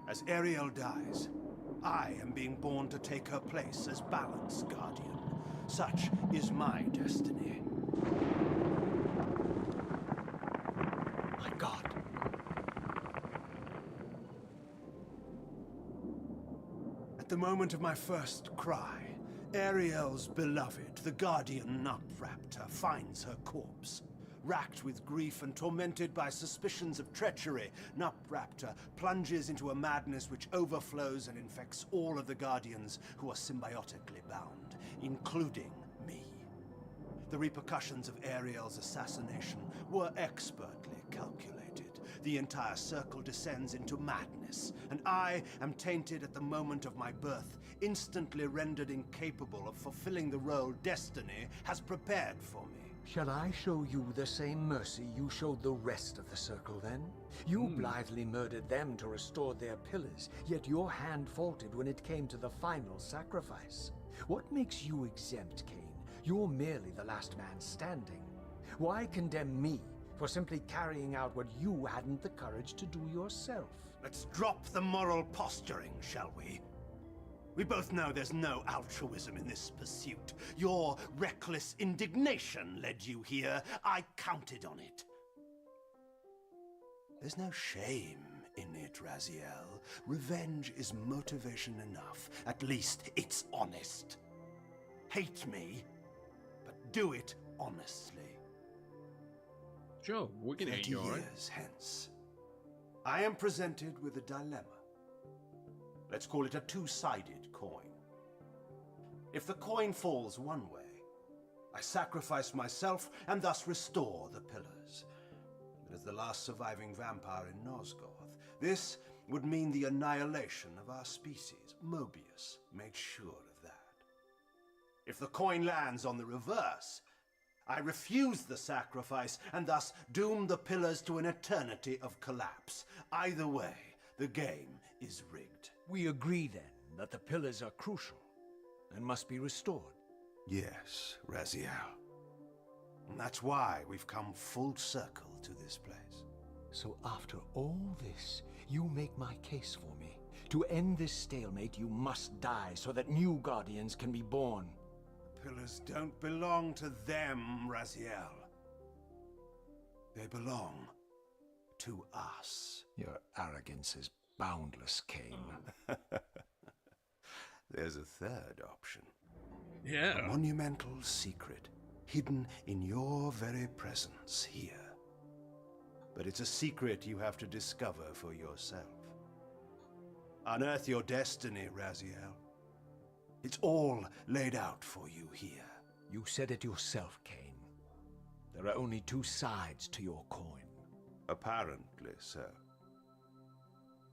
S2: As Ariel dies, I am being born to take her place as Balance Guardian. Such is my destiny.
S3: My God.
S2: At the moment of my first cry, Ariel's beloved, the Guardian Nupraptor, finds her corpse. Racked with grief and tormented by suspicions of treachery, Nupraptor plunges into a madness which overflows and infects all of the Guardians who are symbiotically bound, including me. The repercussions of Ariel's assassination were expertly calculated. The entire circle descends into madness, and I am tainted at the moment of my birth, instantly rendered incapable of fulfilling the role destiny has prepared for me.
S3: Shall I show you the same mercy you showed the rest of the circle then? You blithely murdered them to restore their pillars, yet your hand faltered when it came to the final sacrifice. What makes you exempt, Kain? You're merely the last man standing. Why condemn me for simply carrying out what you hadn't the courage to do yourself?
S2: Let's drop the moral posturing, shall we? We both know there's no altruism in this pursuit. Your reckless indignation led you here. I counted on it. There's no shame in it, Raziel. Revenge is motivation enough. At least it's honest. Hate me, but do it honestly.
S1: Sure, we can hate
S2: 30
S1: you, alright?
S2: years hence, I am presented with a dilemma. Let's call it a two-sided coin. If the coin falls one way, I sacrifice myself and thus restore the pillars. But as the last surviving vampire in Nosgoth, this would mean the annihilation of our species. Mobius made sure of that. If the coin lands on the reverse, I refuse the sacrifice and thus doom the pillars to an eternity of collapse. Either way, the game is rigged.
S3: We agree then that the pillars are crucial and must be restored.
S2: Yes, Raziel. And that's why we've come full circle to this place.
S3: So after all this, you make my case for me. To end this stalemate, you must die so that new Guardians can be born.
S2: The pillars don't belong to them, Raziel. They belong to us.
S3: Your arrogance is boundless, Kain.
S2: There's a third option.
S1: Yeah.
S2: A monumental secret, hidden in your very presence here. But it's a secret you have to discover for yourself. Unearth your destiny, Raziel. It's all laid out for you here.
S3: You said it yourself, Kain. There are only two sides to your coin.
S2: Apparently so.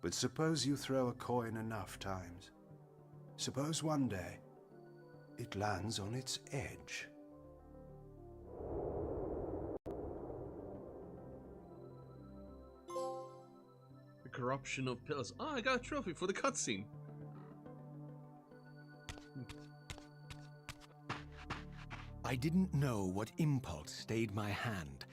S2: But suppose you throw a coin enough times. Suppose one day it lands on its edge.
S1: The corruption of pillars. Oh, I got a trophy for the cutscene.
S3: I didn't know what impulse stayed my hand,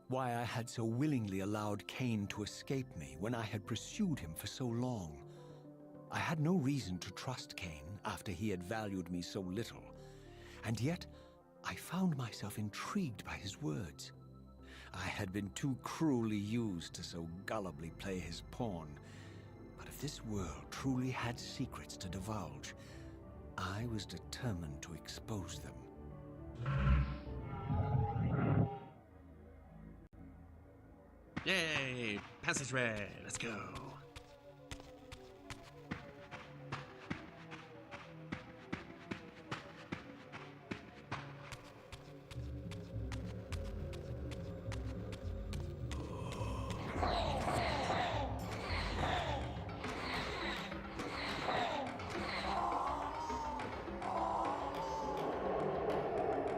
S3: why I had so willingly allowed Kain to escape me when I had pursued him for so long. I had no reason to trust Kain after he had valued me so little, and yet I found myself intrigued by his words. I had been too cruelly used to so gullibly play his pawn, but if this world truly had secrets to divulge, I was determined to expose them.
S1: Yay! Passageway! Let's go!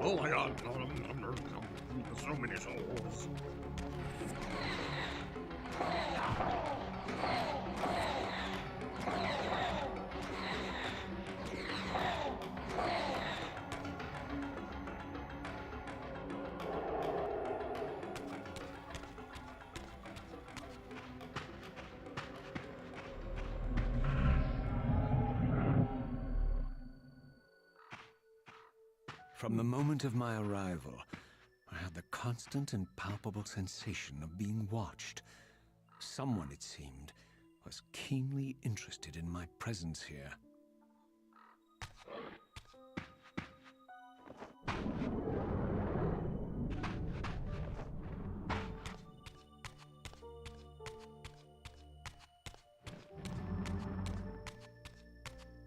S1: Oh my god! So many souls!
S3: From the moment of my arrival, I had the constant and palpable sensation of being watched. Someone, it seemed, was keenly interested in my presence here.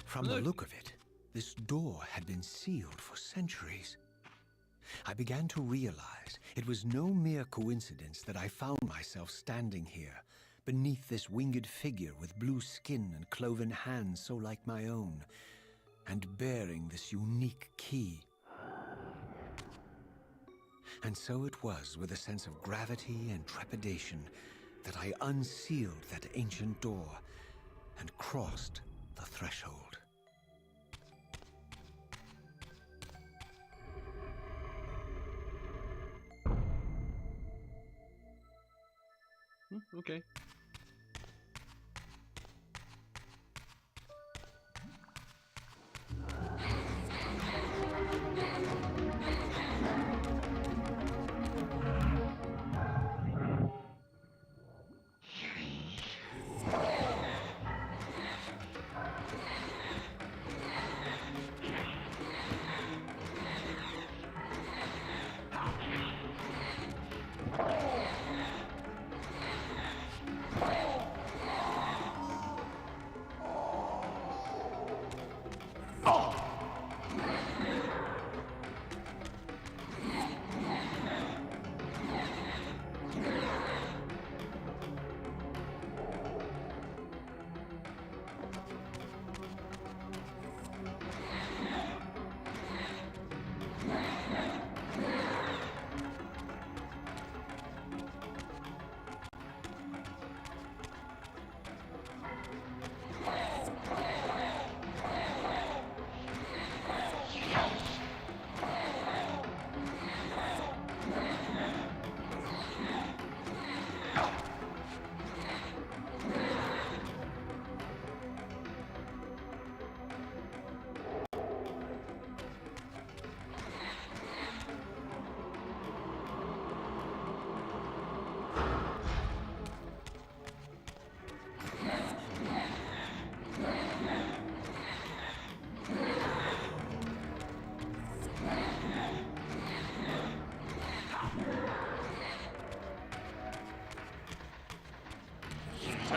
S3: From the look of it, this door had been sealed for centuries. I began to realize it was no mere coincidence that I found myself standing here, beneath this winged figure with blue skin and cloven hands so like my own, and bearing this unique key. And so it was with a sense of gravity and trepidation that I unsealed that ancient door and crossed the threshold.
S1: Okay.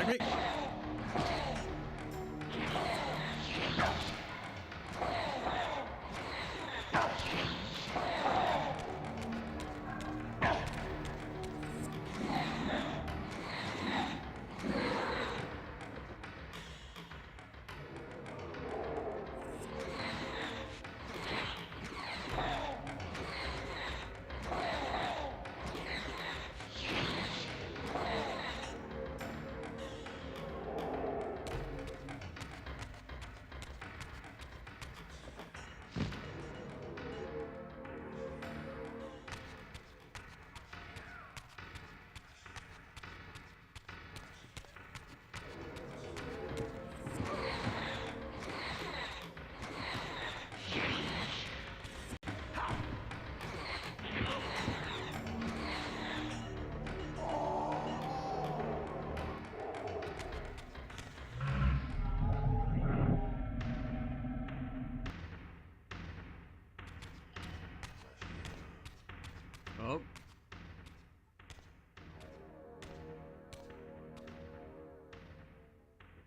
S1: Technique. Oh.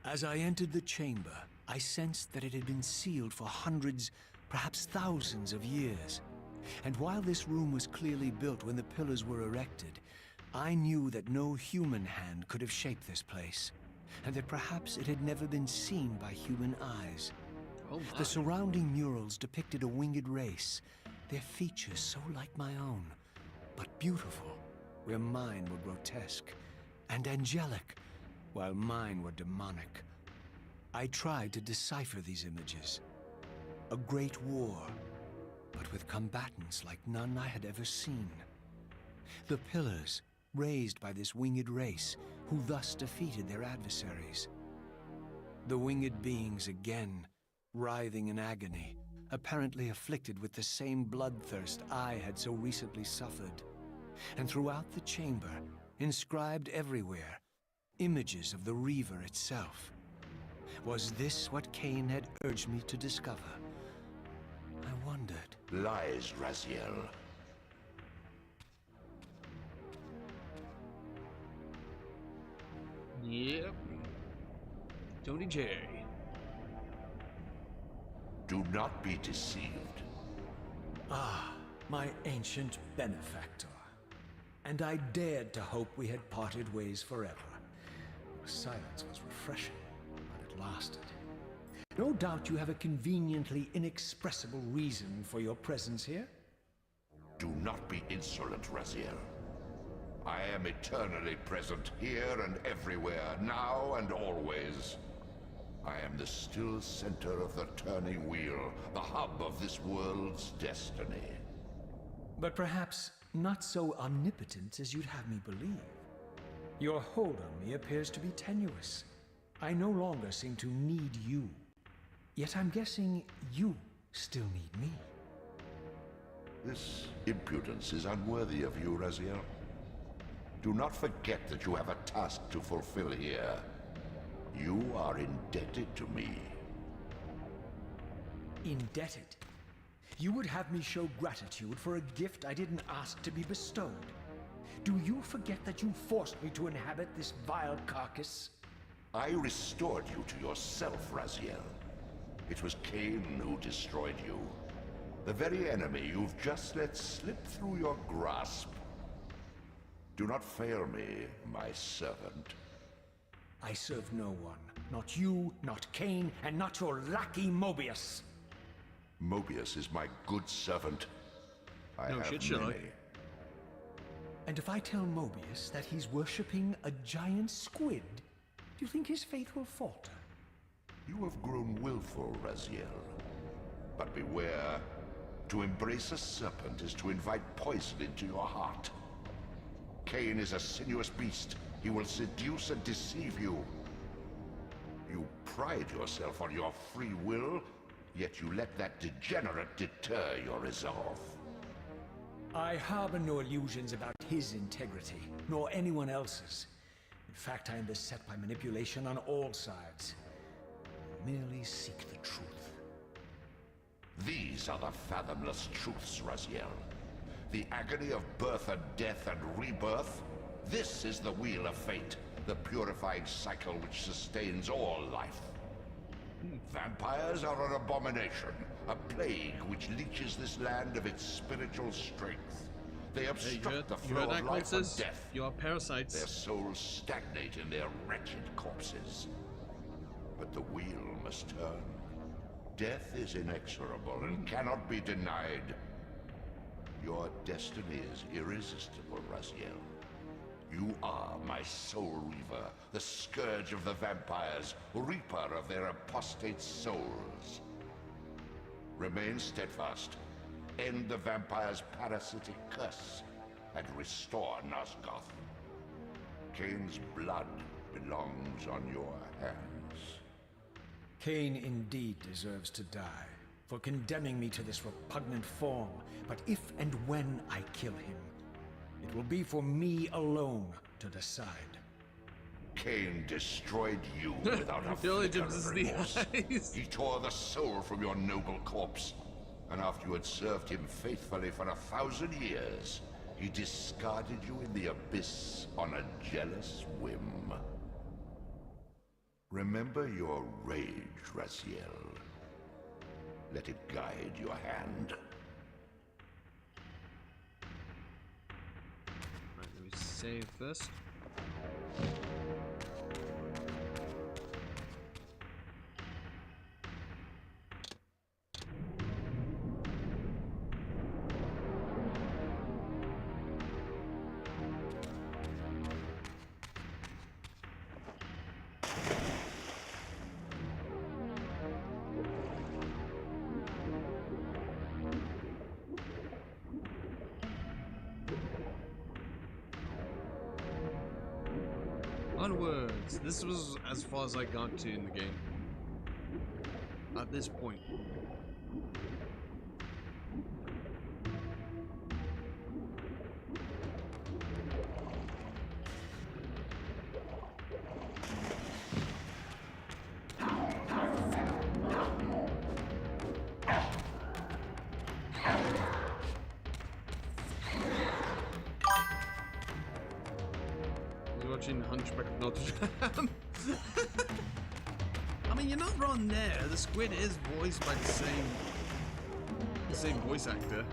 S3: As I entered the chamber, I sensed that it had been sealed for hundreds, perhaps thousands of years. And while this room was clearly built when the pillars were erected, I knew that no human hand could have shaped this place, and that perhaps it had never been seen by human eyes.
S1: Oh
S3: The surrounding murals depicted a winged race, their features so like my own, but beautiful, where mine were grotesque, and angelic, while mine were demonic. I tried to decipher these images. A great war, but with combatants like none I had ever seen. The pillars, raised by this winged race, who thus defeated their adversaries. The winged beings again, writhing in agony, apparently afflicted with the same bloodthirst I had so recently suffered. And throughout the chamber, inscribed everywhere, images of the Reaver itself. Was this what Kain had urged me to discover? I wondered.
S4: Lies, Raziel.
S1: Yep. Tony J.
S4: Do not be deceived.
S3: Ah, my ancient benefactor. And I dared to hope we had parted ways forever. The silence was refreshing, but it lasted. No doubt you have a conveniently inexpressible reason for your presence here.
S4: Do not be insolent, Raziel. I am eternally present here and everywhere, now and always. I am the still center of the turning wheel, the hub of this world's destiny.
S3: But perhaps not so omnipotent as you'd have me believe. Your hold on me appears to be tenuous. I no longer seem to need you. Yet I'm guessing you still need me.
S4: This impudence is unworthy of you, Raziel. Do not forget that you have a task to fulfill here. You are indebted to me.
S3: Indebted? You would have me show gratitude for a gift I didn't ask to be bestowed. Do you forget that you forced me to inhabit this vile carcass?
S4: I restored you to yourself, Raziel. It was Kain who destroyed you. The very enemy you've just let slip through your grasp. Do not fail me, my servant.
S3: I serve no one. Not you, not Kain, and not your lackey Mobius.
S4: Mobius is my good servant. I
S1: No
S4: have
S1: shit, shall I?
S4: many.
S3: And if I tell Mobius that he's worshipping a giant squid, do you think his faith will falter?
S4: You have grown willful, Raziel. But beware. To embrace a serpent is to invite poison into your heart. Kain is a sinuous beast. He will seduce and deceive you. You pride yourself on your free will, yet you let that degenerate deter your resolve.
S3: I harbor no illusions about his integrity, nor anyone else's. In fact, I am beset by manipulation on all sides. I merely seek the truth.
S4: These are the fathomless truths, Raziel. The agony of birth and death and rebirth. This is the wheel of fate, the purifying cycle which sustains all life. Vampires are an abomination, a plague which leeches this land of its spiritual strength. They obstruct the flow of life and death.
S1: You are parasites.
S4: Their souls stagnate in their wretched corpses. But the wheel must turn. Death is inexorable and cannot be denied. Your destiny is irresistible, Raziel. You are my soul reaver, the scourge of the vampires, reaper of their apostate souls. Remain steadfast, end the vampire's parasitic curse, and restore Nosgoth. Kain's blood belongs on your hands.
S3: Kain indeed deserves to die for condemning me to this repugnant form, but if and when I kill him, it will be for me alone to decide.
S4: Kain destroyed you without a flicker of remorse. He tore the soul from your noble corpse, and after you had served him faithfully for 1,000 years, he discarded you in the abyss on a jealous whim. Remember your rage, Raziel. Let it guide your hand.
S1: Right, let me save first. Onwards. This was as far as I got to in the game. At this point. watching Hunchback of Notre Dame. I mean, you're not wrong there. The squid is voiced by the same voice actor.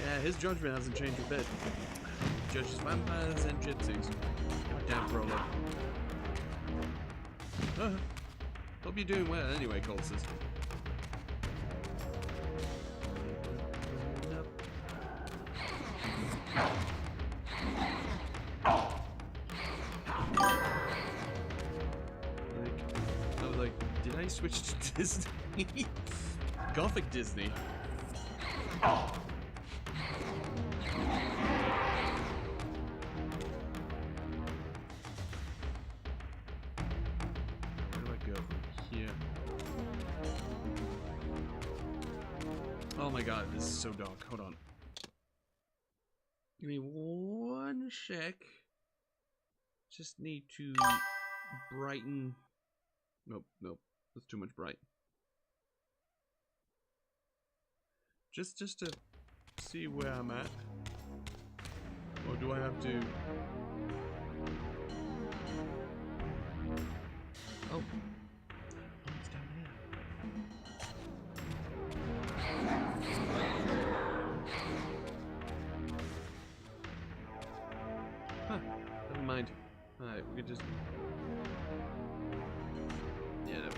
S1: Yeah, his judgment hasn't changed a bit. He judges vampires and gypsies. Damn Frollo. Hope you're doing well anyway, Colsus. I was like, did I switch to Disney? Gothic Disney. Oh my god, this is so dark. Hold on. Give me one sec. Just need to brighten. Nope, nope. That's too much bright. Just to see where I'm at. Or do I have to? Oh. It's down there. Huh, never mind. Alright, we can just... Yeah, never mind.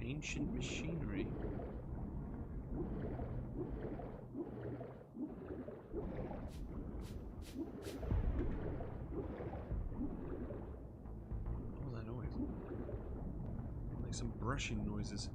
S1: Ancient machinery. What was that noise? Like some brushing noises.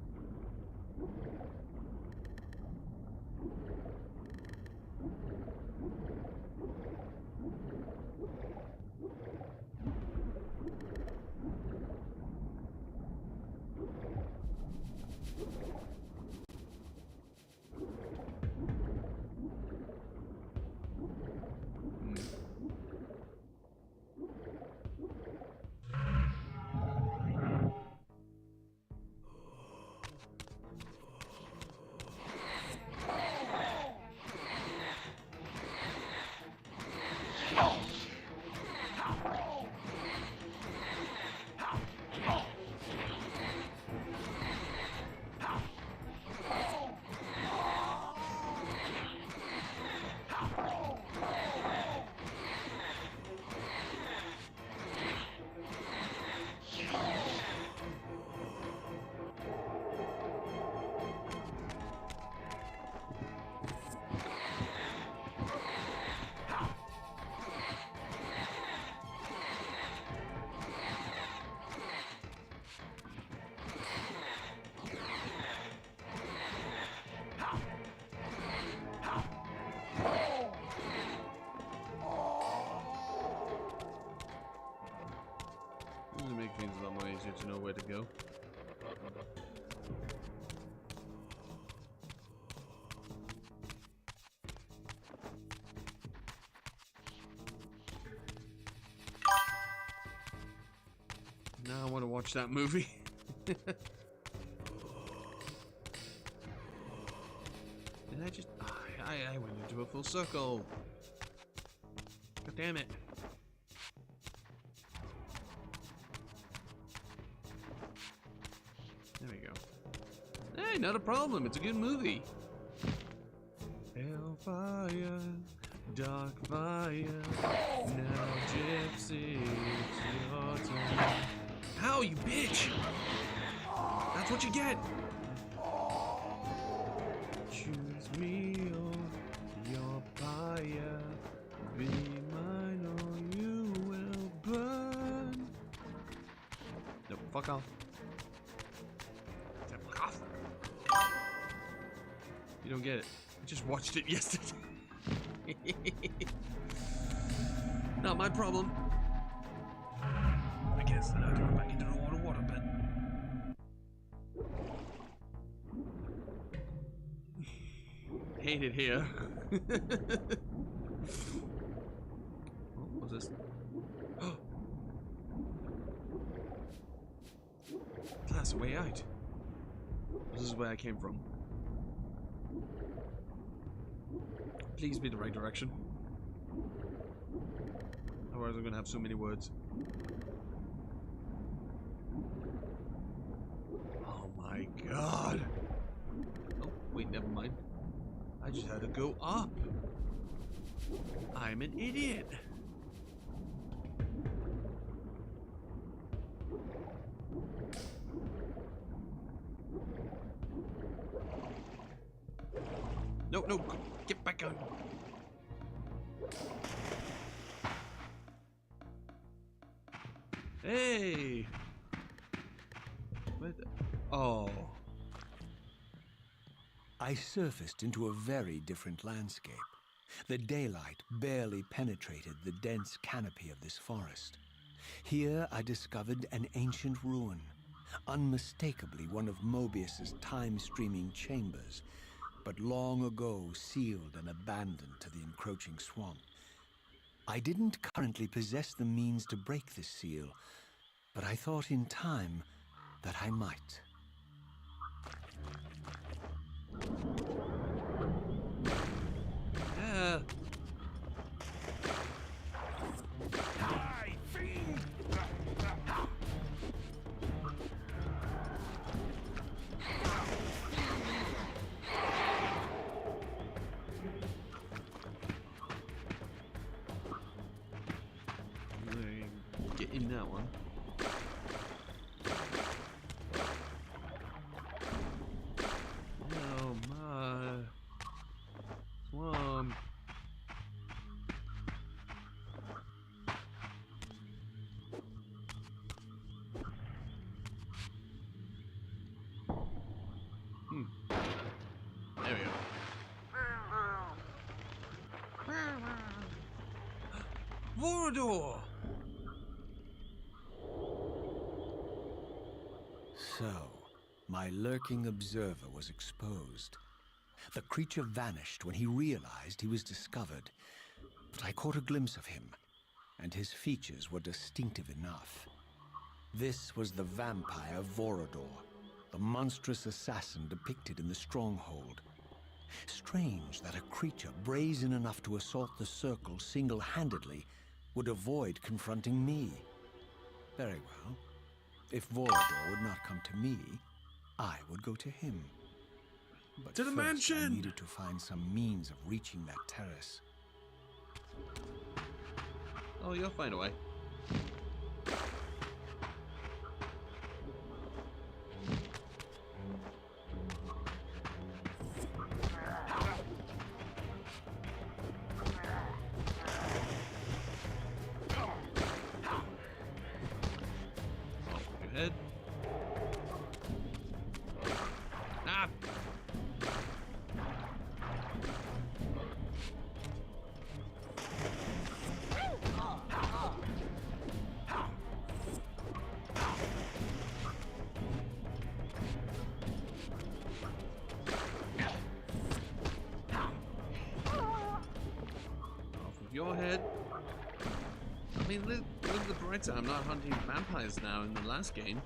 S1: Make things a lot more easier to know where to go. Now I want to watch that movie. Did I just... I went into a full circle. God damn it. There we go. Hey, not a problem. It's a good movie. Hellfire, dark fire. Now, Gypsy, it's your time. How, you bitch? That's what you get. Choose me or your fire. Be mine or you will burn. No, fuck off. You don't get it. I just watched it yesterday. Not my problem. I guess then I have to go back into the water pit. Hate it here. What was this? I came from. Please be the right direction. Otherwise I'm gonna have so many words. Oh my god! Oh, wait, never mind. I just had to go up. I'm an idiot. No, no, get back on. Hey! What the? Oh.
S3: I surfaced into a very different landscape. The daylight barely penetrated the dense canopy of this forest. Here I discovered an ancient ruin, unmistakably one of Mobius's time-streaming chambers, but long ago sealed and abandoned to the encroaching swamp. I didn't currently possess the means to break this seal, but I thought in time that I might.
S1: Yeah.
S3: Die, fiend!
S1: Get in that one. Oh my. Swamp. There we go. Vorador!
S3: So, my lurking observer was exposed. The creature vanished when he realized he was discovered, but I caught a glimpse of him, and his features were distinctive enough. This was the vampire Vorador, the monstrous assassin depicted in the stronghold. Strange that a creature brazen enough to assault the circle single-handedly would avoid confronting me. Very well. If Vorador would not come to me, I would go to him. But
S1: To the
S3: first
S1: mansion!
S3: I needed to find some means of reaching that terrace.
S1: Oh, you'll find a way. Your head. Ah! Your head. I mean, look at the bright side. I'm not hunting vampires now in the last game.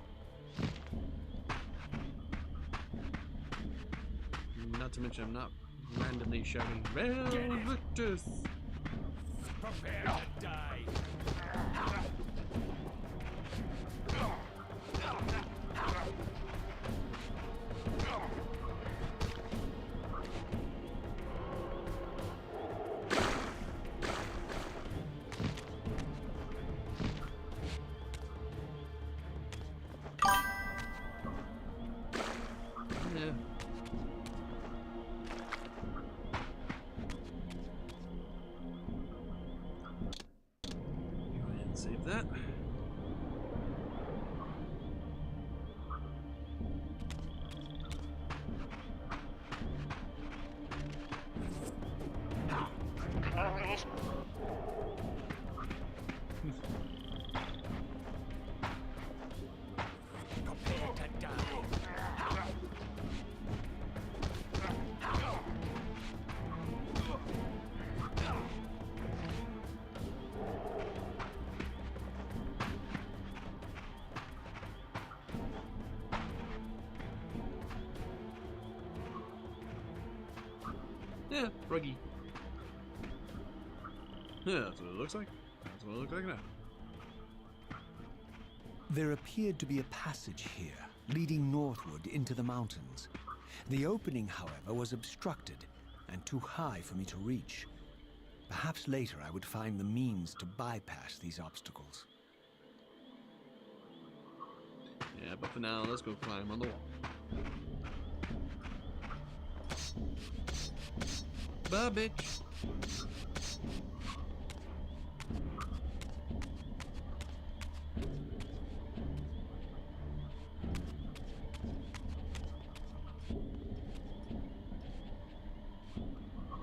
S1: Not to mention, I'm not randomly shouting, Velvetus!
S3: Prepare to die!
S1: Yeah. Yeah, ruggy. Yeah, that's what it looks like. That's what it looks like now.
S3: There appeared to be a passage here, leading northward into the mountains. The opening, however, was obstructed and too high for me to reach. Perhaps later I would find the means to bypass these obstacles.
S1: Yeah, but for now, let's go climb on the wall. Bye, bitch.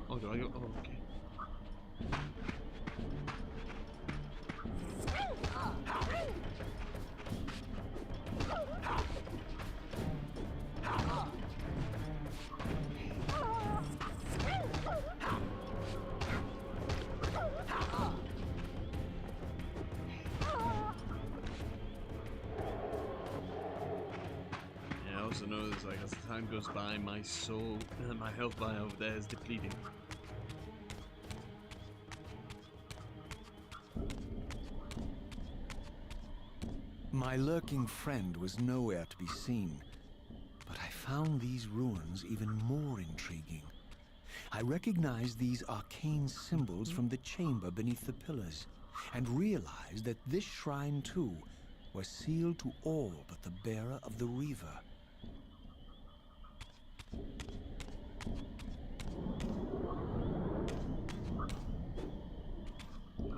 S1: Oh, do I go? Oh, okay. Yeah, I also notice, like, as the time goes by, my soul, my health bar over there is depleting.
S3: My lurking friend was nowhere to be seen, but I found these ruins even more intriguing. I recognized these arcane symbols from the chamber beneath the pillars, and realized that this shrine, too, was sealed to all but the bearer of the Reaver.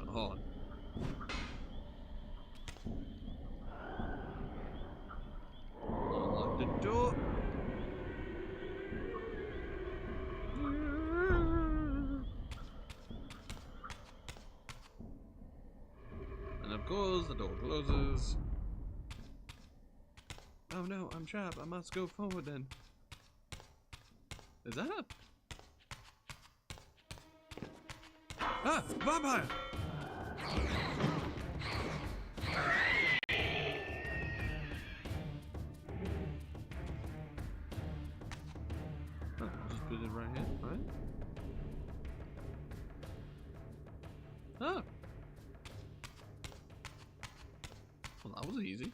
S1: Oh. Unlock the door. And of course, the door closes. Oh no, I'm trapped. I must go forward then. Is that a... Ah! Vampire! Oh, I'll just put it right here, right? Oh! Well, that was easy.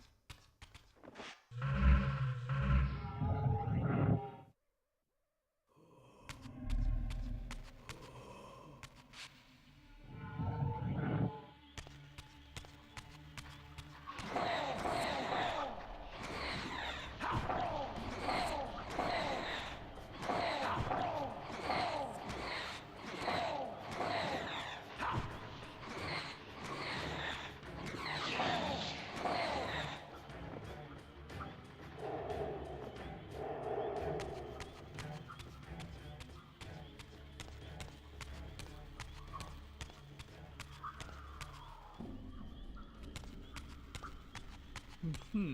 S1: Hmm.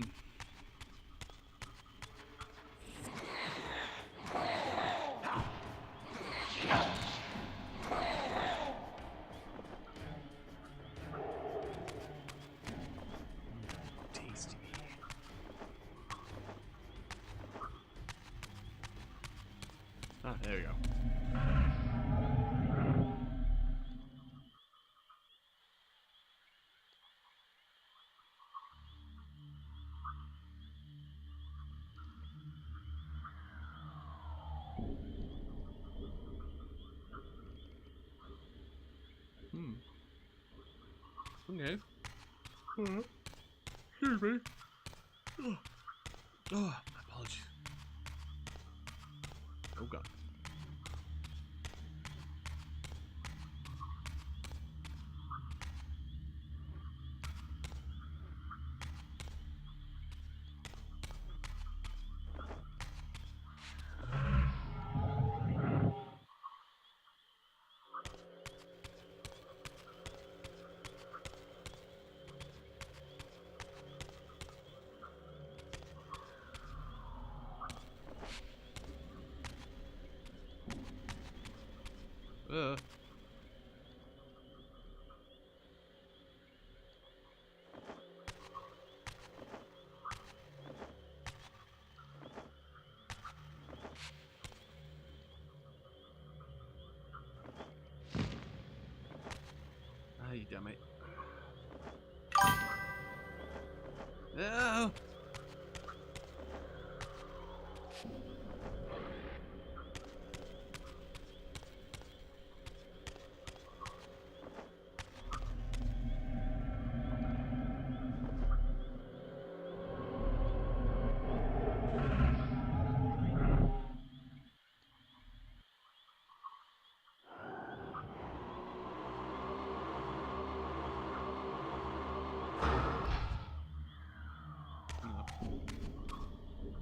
S1: Tasty. Ah, there we go. Hmm. Okay. Excuse me. Oh, my apologies. Oh god. Uh. damn it. Oh!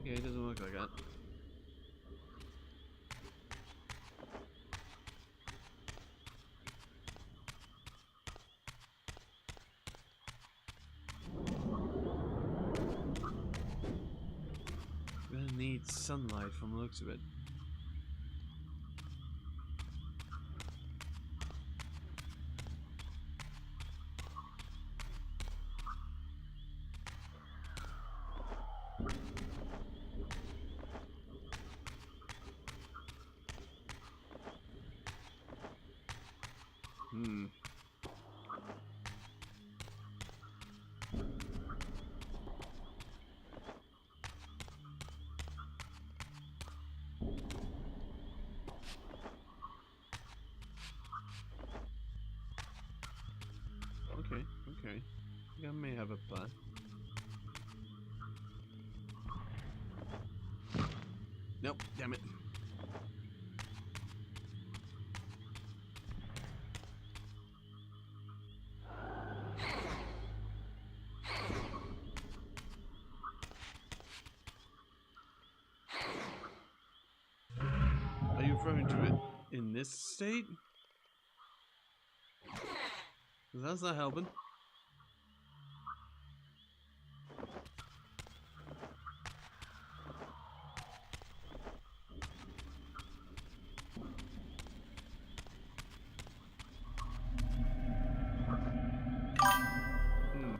S1: Okay, it doesn't look like that. Really needs sunlight from the looks of it. Hmm. Okay, okay. I think I may have a plan. Nope, damn it. Are you referring to it in this state? 'Cause that's not helping. Hmm.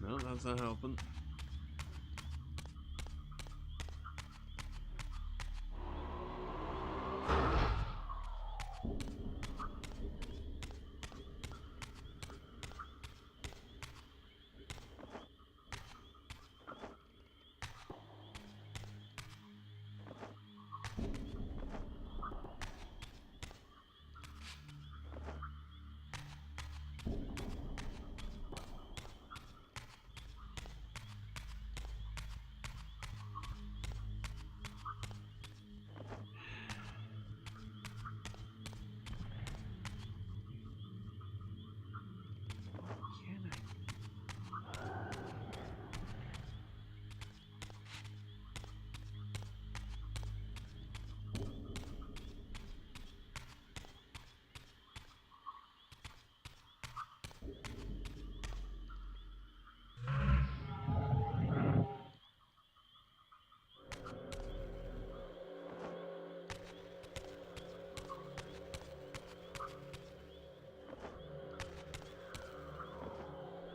S1: No, that's not helping. Can I?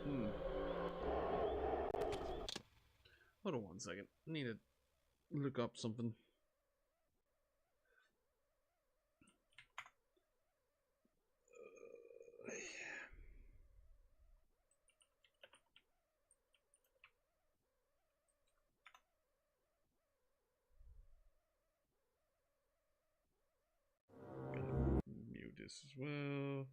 S1: Hmm. Hold on 1 second. I need to look up something. Mute this as well.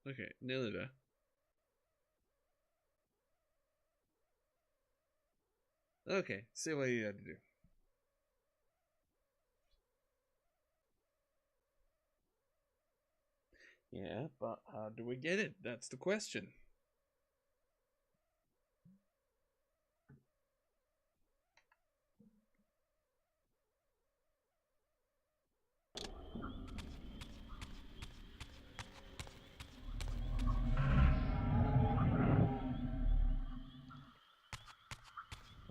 S1: Okay, nearly there. Okay, see what you had to do. Yeah, but how do we get it? That's the question.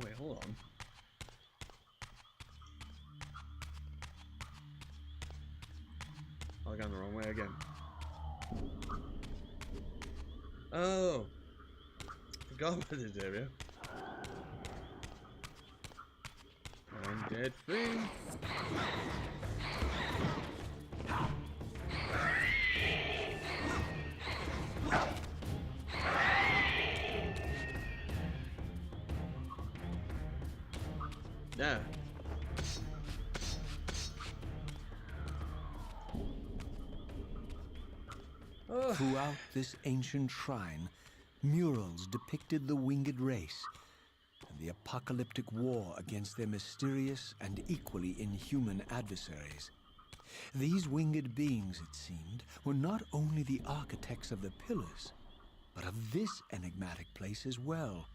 S1: Wait, hold on. Oh, I got the wrong way again. Oh! Forgot about this area. I'm dead free. Yeah.
S3: Throughout this ancient shrine, murals depicted the winged race and the apocalyptic war against their mysterious and equally inhuman adversaries. These winged beings, it seemed, were not only the architects of the pillars, but of this enigmatic place as well.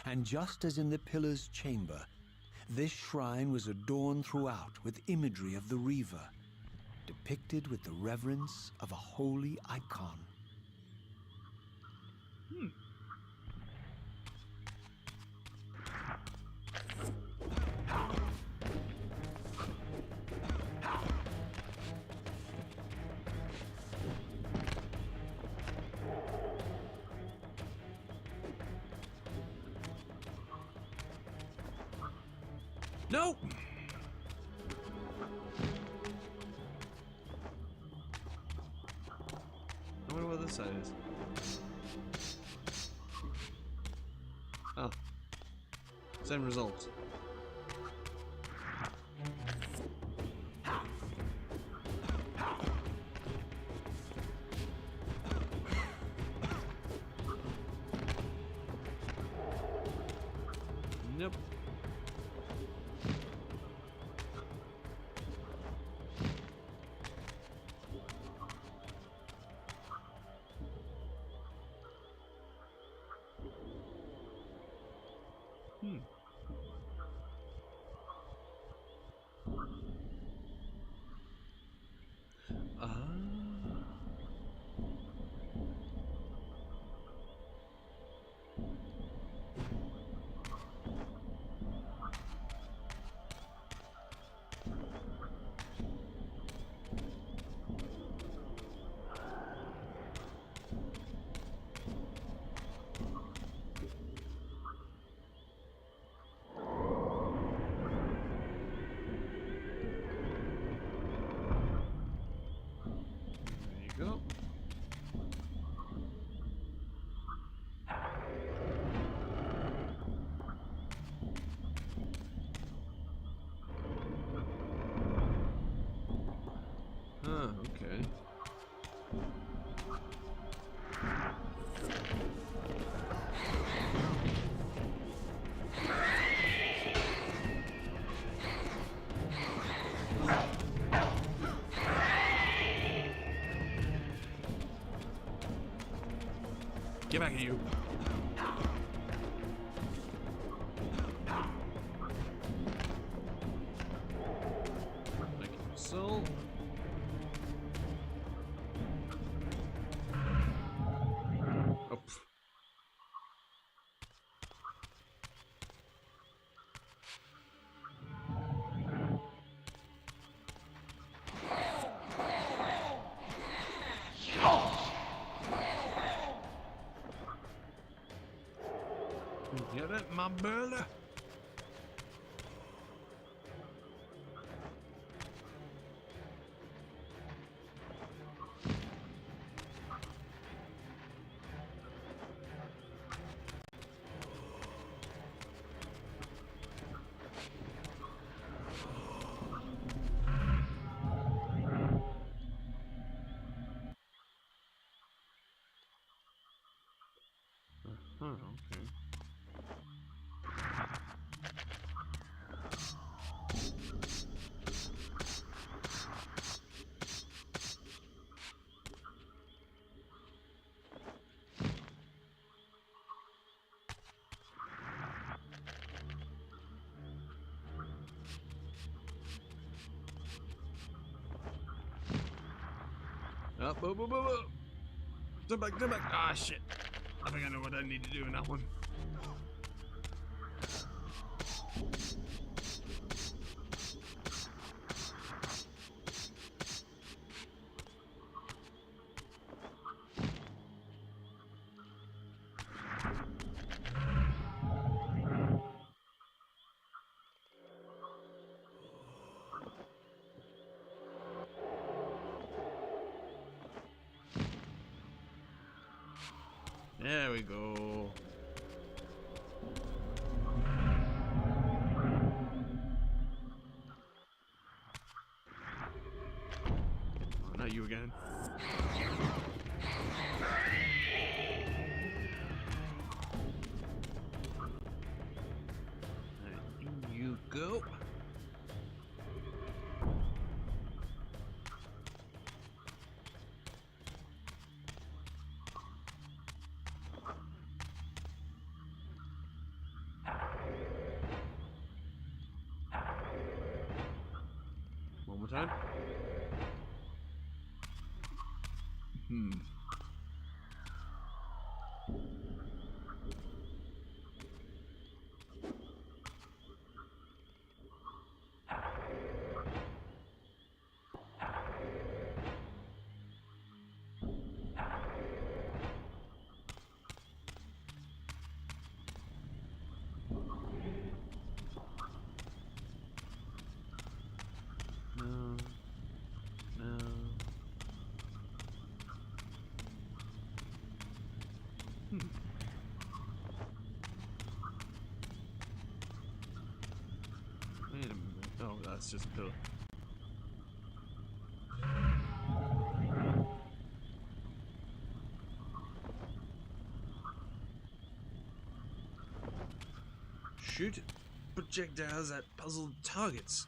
S3: And just as in the pillar's chamber, this shrine was adorned throughout with imagery of the Reaver, depicted with the reverence of a holy icon.
S1: No! I wonder what this side is. Oh. Same result. Nope. There you go. Okay. Get back at you. Thank you, soul. Oh. Pff. Get it, my brother? Okay. up. Boop, boop, boop, boop. Turn back, turn back. Ah, shit. I think I know what I need to do in that one. There we go. Oh, not you again. Alright, in you go. One more time. No. No. Wait a minute. Oh, that's just a pillar. Shoot projectiles at puzzled targets.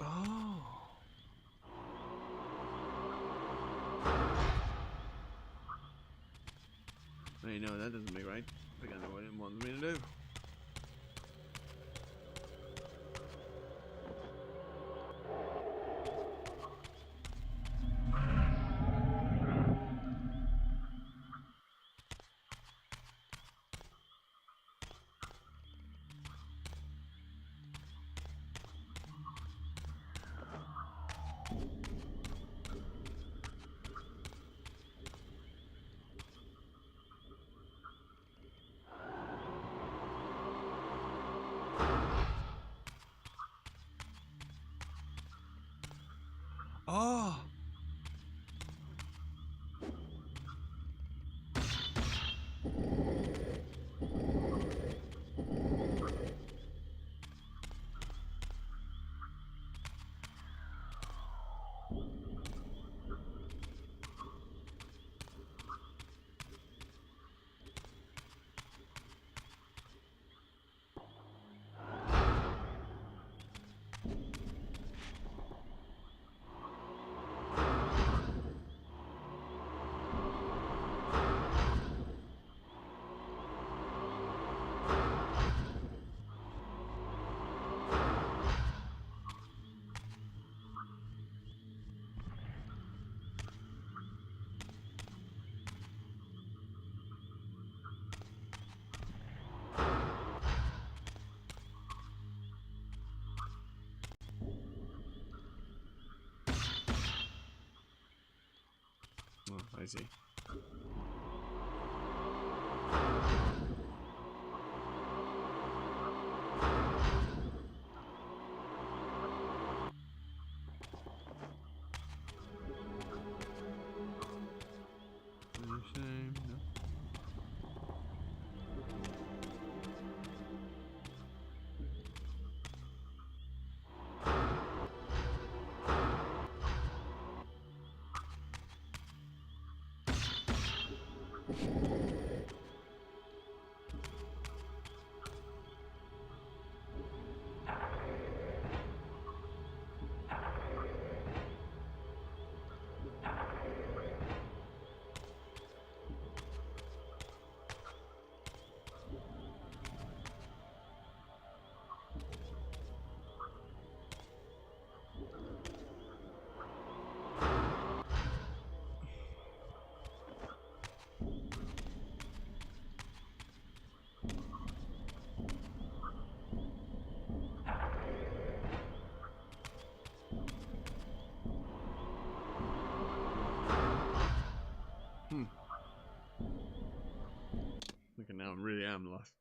S1: Oh. Wait, no, that doesn't make right. I think I know what it wants me to do. Oh. Oh, I see. Same, no. I really am lost.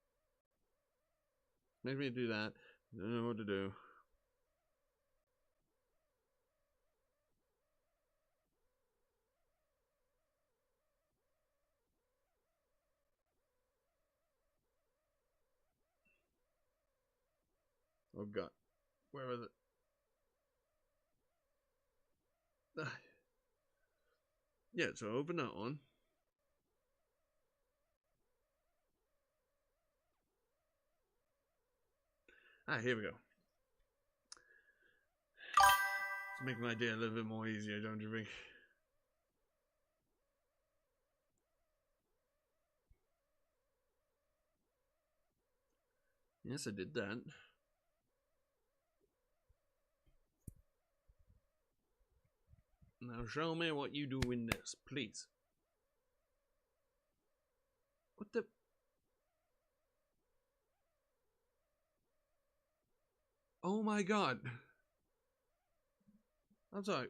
S1: Make me do that. I don't know what to do. Oh god. Where was it? Yeah, so open that one. Ah, here we go. Let's make my day a little bit more easier, don't you think? Yes, I did that. Now show me what you do in this, please. What the? Oh my god. I'm sorry.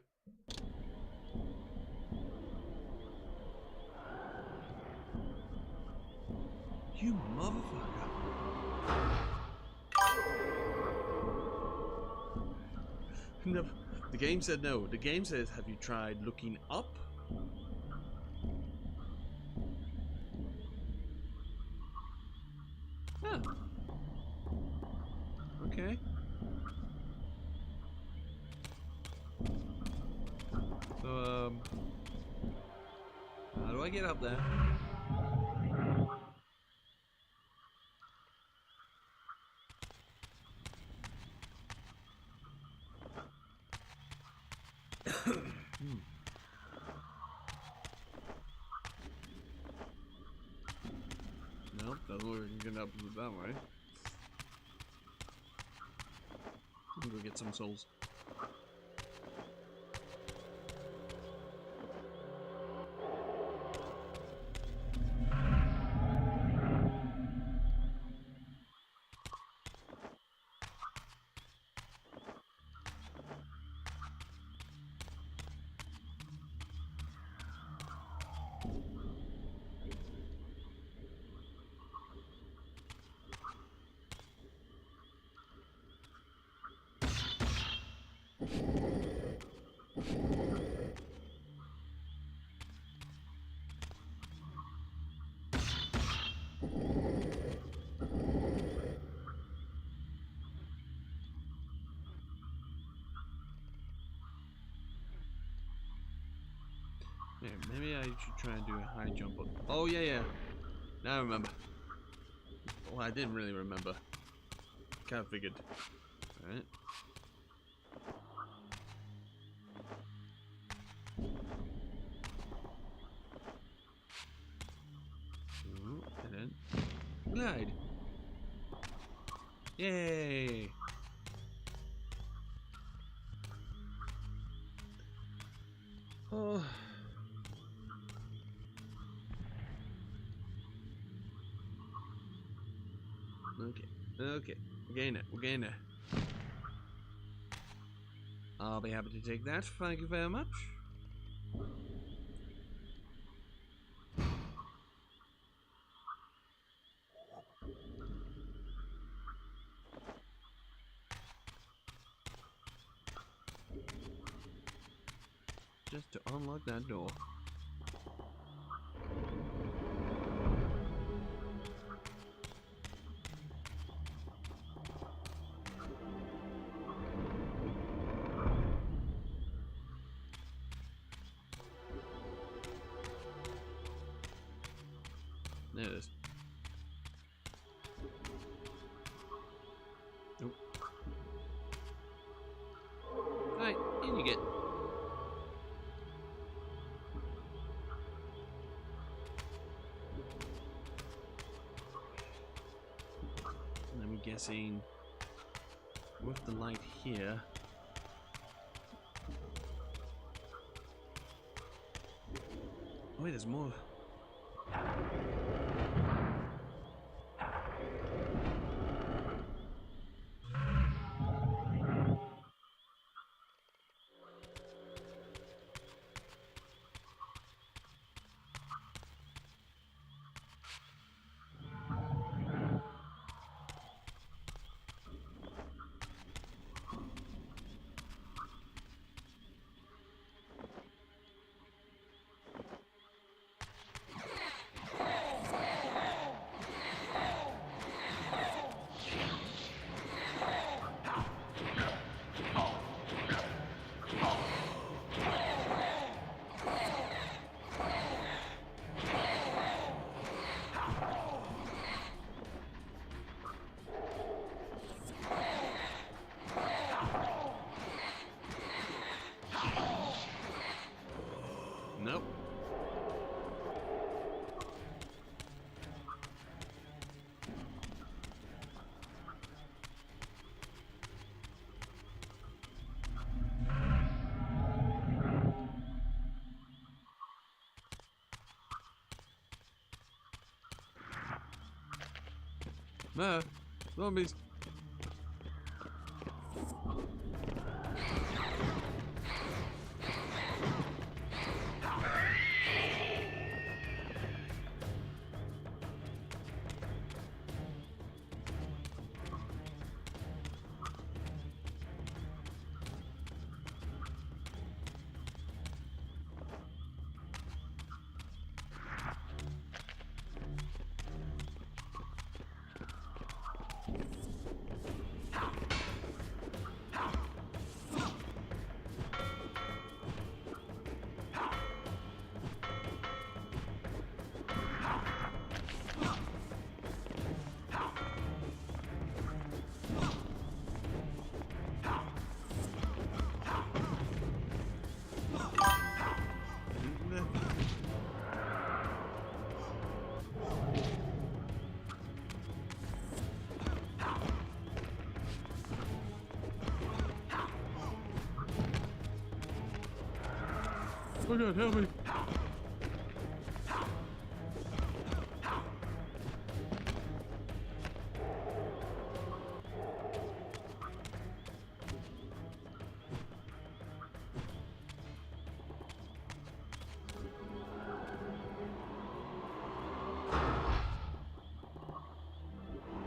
S1: You motherfucker. No, the game said no. The game says, have you tried looking up? Huh. Okay. So, how do I get up there? Nope, doesn't look like you can get up that way. I'm gonna go get some souls. Yeah, maybe I should try and do a high jump up. Oh, yeah. Now I remember. Well, I didn't really remember. Kind of figured. Alright. Ooh, and then glide. Yay! Oh. Okay. We're getting there. I'll be happy to take that. Thank you very much. Just to unlock that door. There it is. Nope. Alright, in you get. And I'm guessing with the light here. Oh wait, there's more. Zombies. Oh god, help me!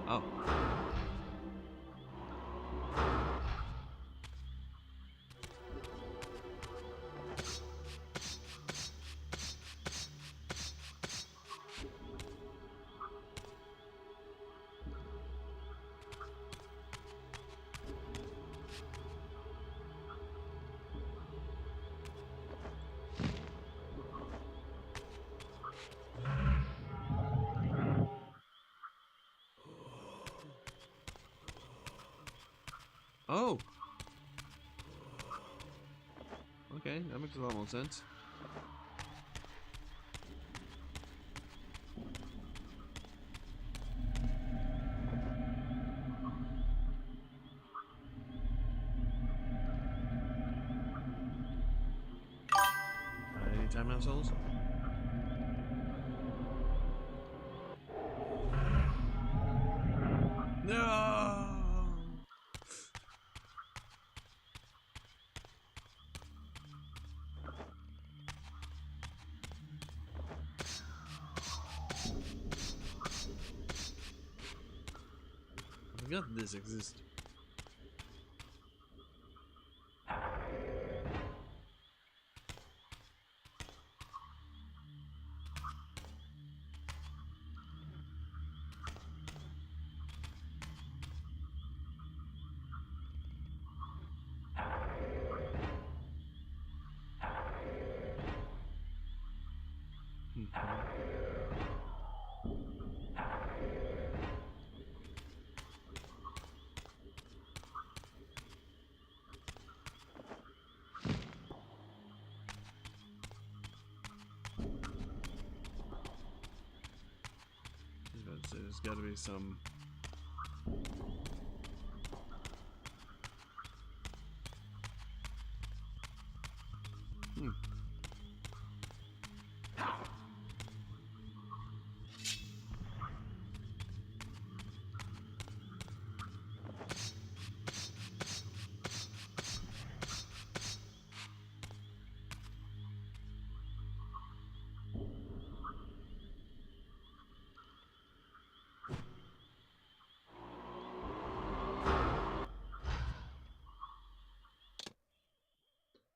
S1: Oh. Oh! Okay, that makes a lot more sense. Anytime assholes? No! I forgot this exists. There's got to be some.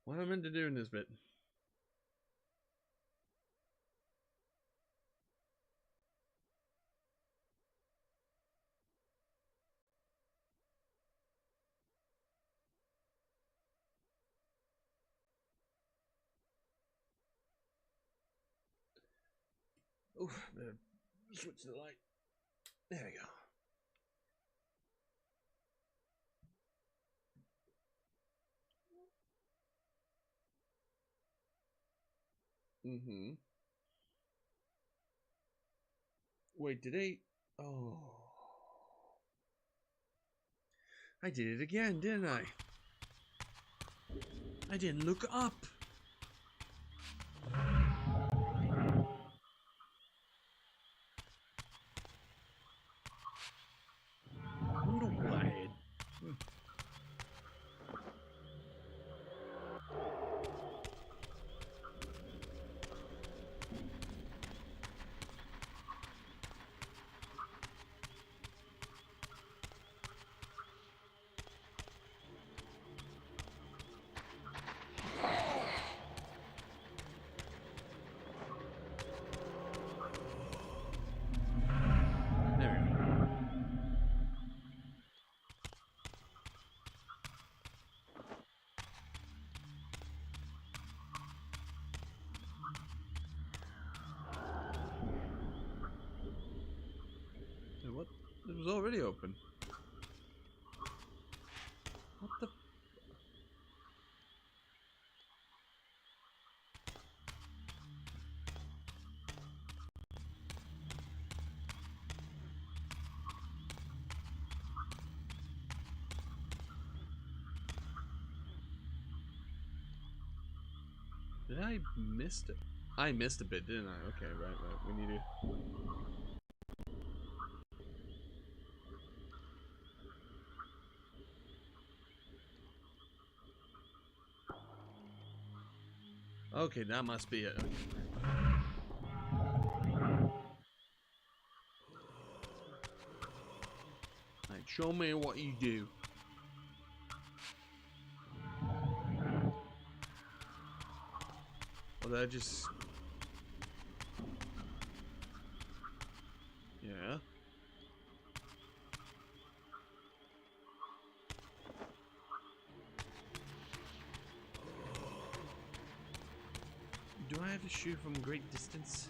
S1: What am I meant to do in this bit? Oof, better switch the light. There we go. Mm-hmm. Wait, did I? Oh. I did it again, didn't I? I didn't look up. It was already open. What the? Did I miss it? I missed a bit, didn't I? Okay, right. We need to. Okay, that must be it. Alright, show me what you do. Well, that just... Yeah. Do I have to shoot from a great distance?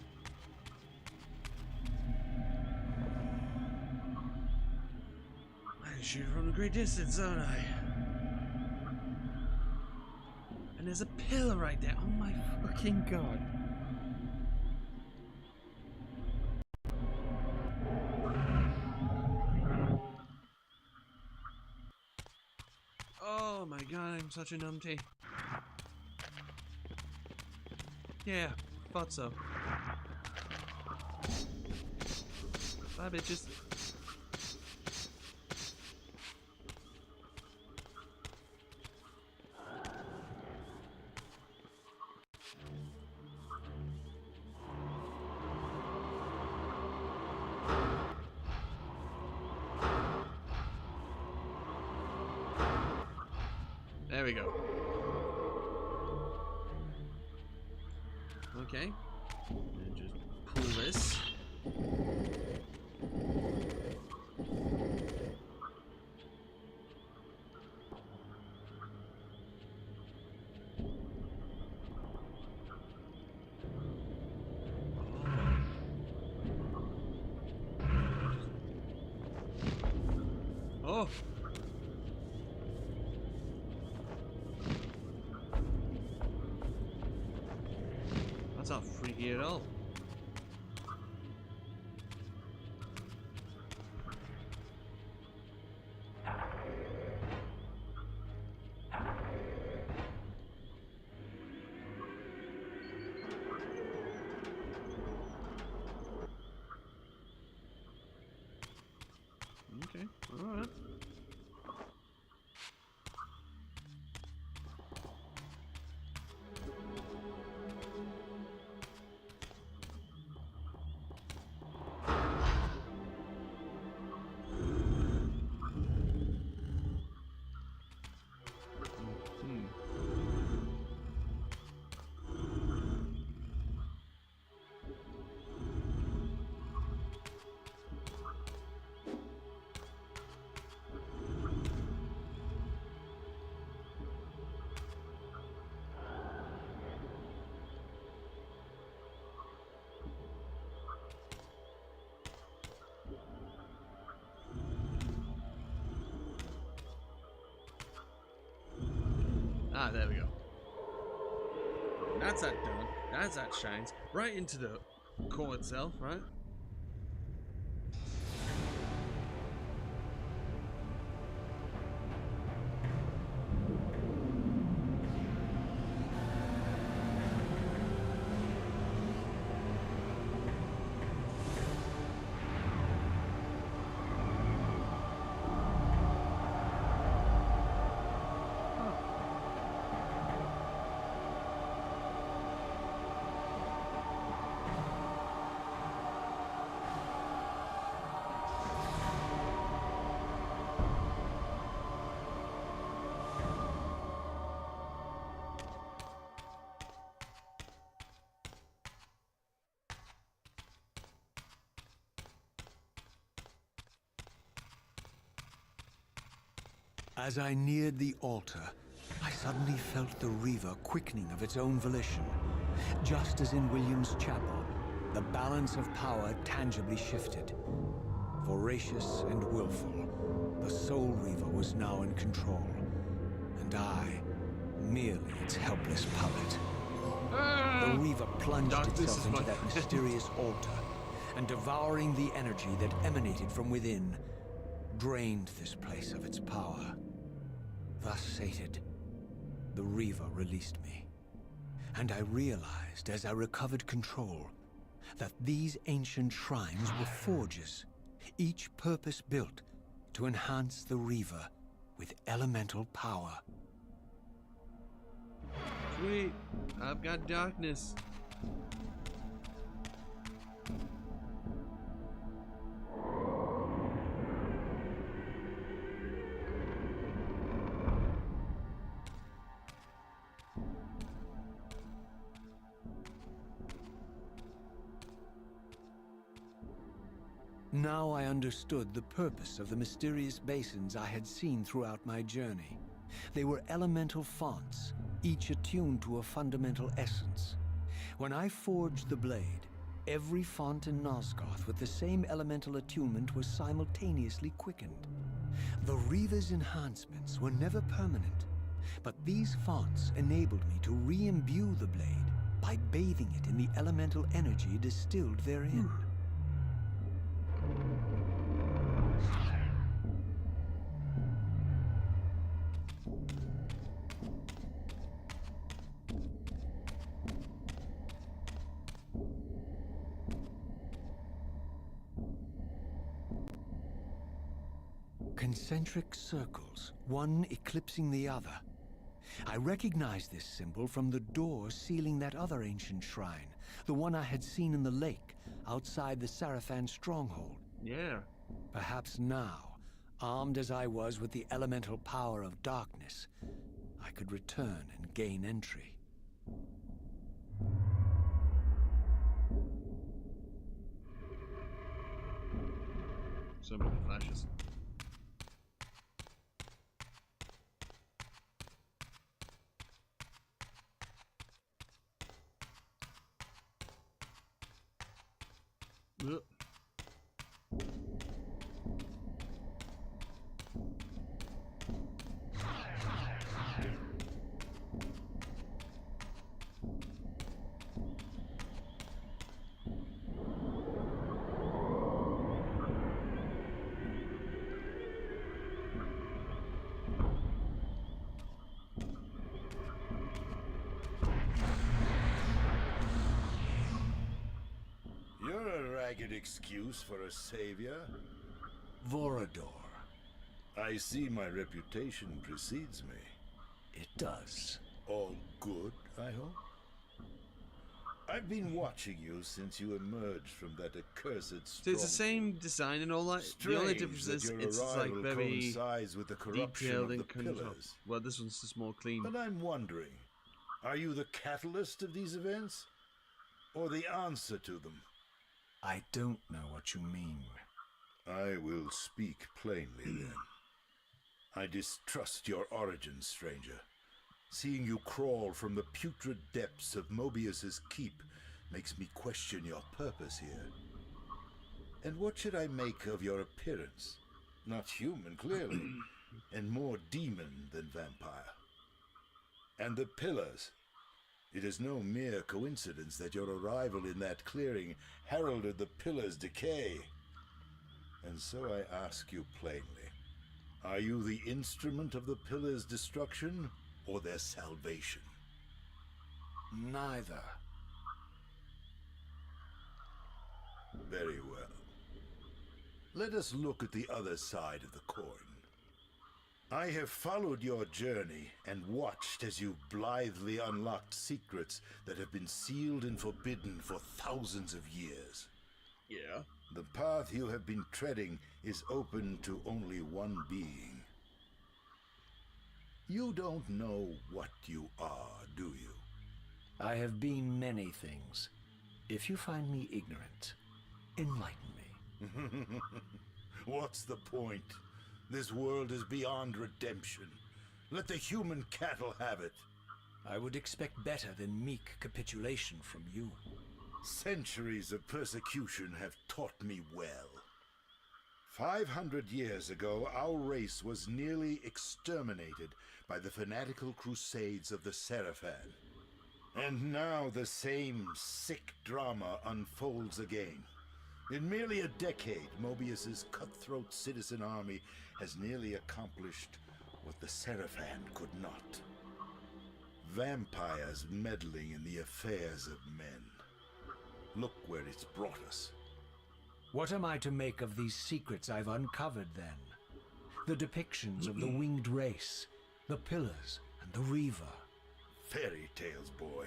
S1: I can shoot from a great distance, don't I? And there's a pillar right there. Oh my fucking god. Oh my god, I'm such a numpty. Yeah, thought so. Bye, bitches. There we go. Okay. And just pull this. Oh. That's not freaky at all. Okay, alright. Ah, there we go. That's that done. That's that shines right into the core itself, right?
S3: As I neared the altar, I suddenly felt the Reaver quickening of its own volition. Just as in William's chapel, the balance of power tangibly shifted. Voracious and willful, the Soul Reaver was now in control, and I, merely its helpless puppet. The Reaver plunged
S1: Darkness
S3: itself
S1: is
S3: into
S1: my
S3: that
S1: friend.
S3: mysterious altar, and devouring the energy that emanated from within, drained this place of its power. Thus sated, the Reaver released me, and I realized as I recovered control that these ancient shrines were forges, each purpose-built to enhance the Reaver with elemental power.
S1: Sweet. I've got darkness.
S3: Now I understood the purpose of the mysterious basins I had seen throughout my journey. They were elemental fonts, each attuned to a fundamental essence. When I forged the blade, every font in Nosgoth with the same elemental attunement was simultaneously quickened. The Reaver's enhancements were never permanent, but these fonts enabled me to re-imbue the blade by bathing it in the elemental energy distilled therein. Concentric circles, one eclipsing the other. I recognized this symbol from the door sealing that other ancient shrine, the one I had seen in the lake outside the Sarafan stronghold.
S1: Yeah.
S3: Perhaps now, armed as I was with the elemental power of darkness, I could return and gain entry.
S1: So many flashes. Ugh.
S7: You're a ragged excuse for a savior.
S3: Vorador.
S7: I see my reputation precedes me.
S3: It does.
S7: All good, I hope? I've been watching you since you emerged from that accursed
S1: So it's the
S7: stronghold.
S1: same design and all that. The only
S7: Strange
S1: difference
S7: that
S1: is
S7: your
S1: it's like
S7: arrival
S1: very
S7: coincides with the corruption
S1: detailed
S7: of the
S1: and control.
S7: pillars.
S1: Well, this one's just more clean.
S7: But I'm wondering, are you the catalyst of these events? Or the answer to them?
S3: I don't know what you mean.
S7: I will speak plainly then. I distrust your origins, stranger. Seeing you crawl from the putrid depths of Mobius's keep makes me question your purpose here. And what should I make of your appearance? Not human, clearly, and more demon than vampire. And the pillars. It is no mere coincidence that your arrival in that clearing heralded the pillars' decay. And so I ask you plainly, are you the instrument of the pillars' destruction or their salvation?
S3: Neither.
S7: Very well. Let us look at the other side of the coin. I have followed your journey and watched as you blithely unlocked secrets that have been sealed and forbidden for thousands of years.
S1: Yeah.
S7: The path you have been treading is open to only one being. You don't know what you are, do you?
S3: I have been many things. If you find me ignorant, enlighten me.
S7: What's the point? This world is beyond redemption. Let the human cattle have it.
S3: I would expect better than meek capitulation from you.
S7: Centuries of persecution have taught me well. 500 years ago, our race was nearly exterminated by the fanatical crusades of the Seraphan. And now the same sick drama unfolds again. In merely a decade, Mobius's cutthroat citizen army has nearly accomplished what the Seraphan could not. Vampires meddling in the affairs of men. Look where it's brought us.
S3: What am I to make of these secrets I've uncovered, then? The depictions of the winged race, the pillars, and the Reaver.
S7: Fairy tales, boy.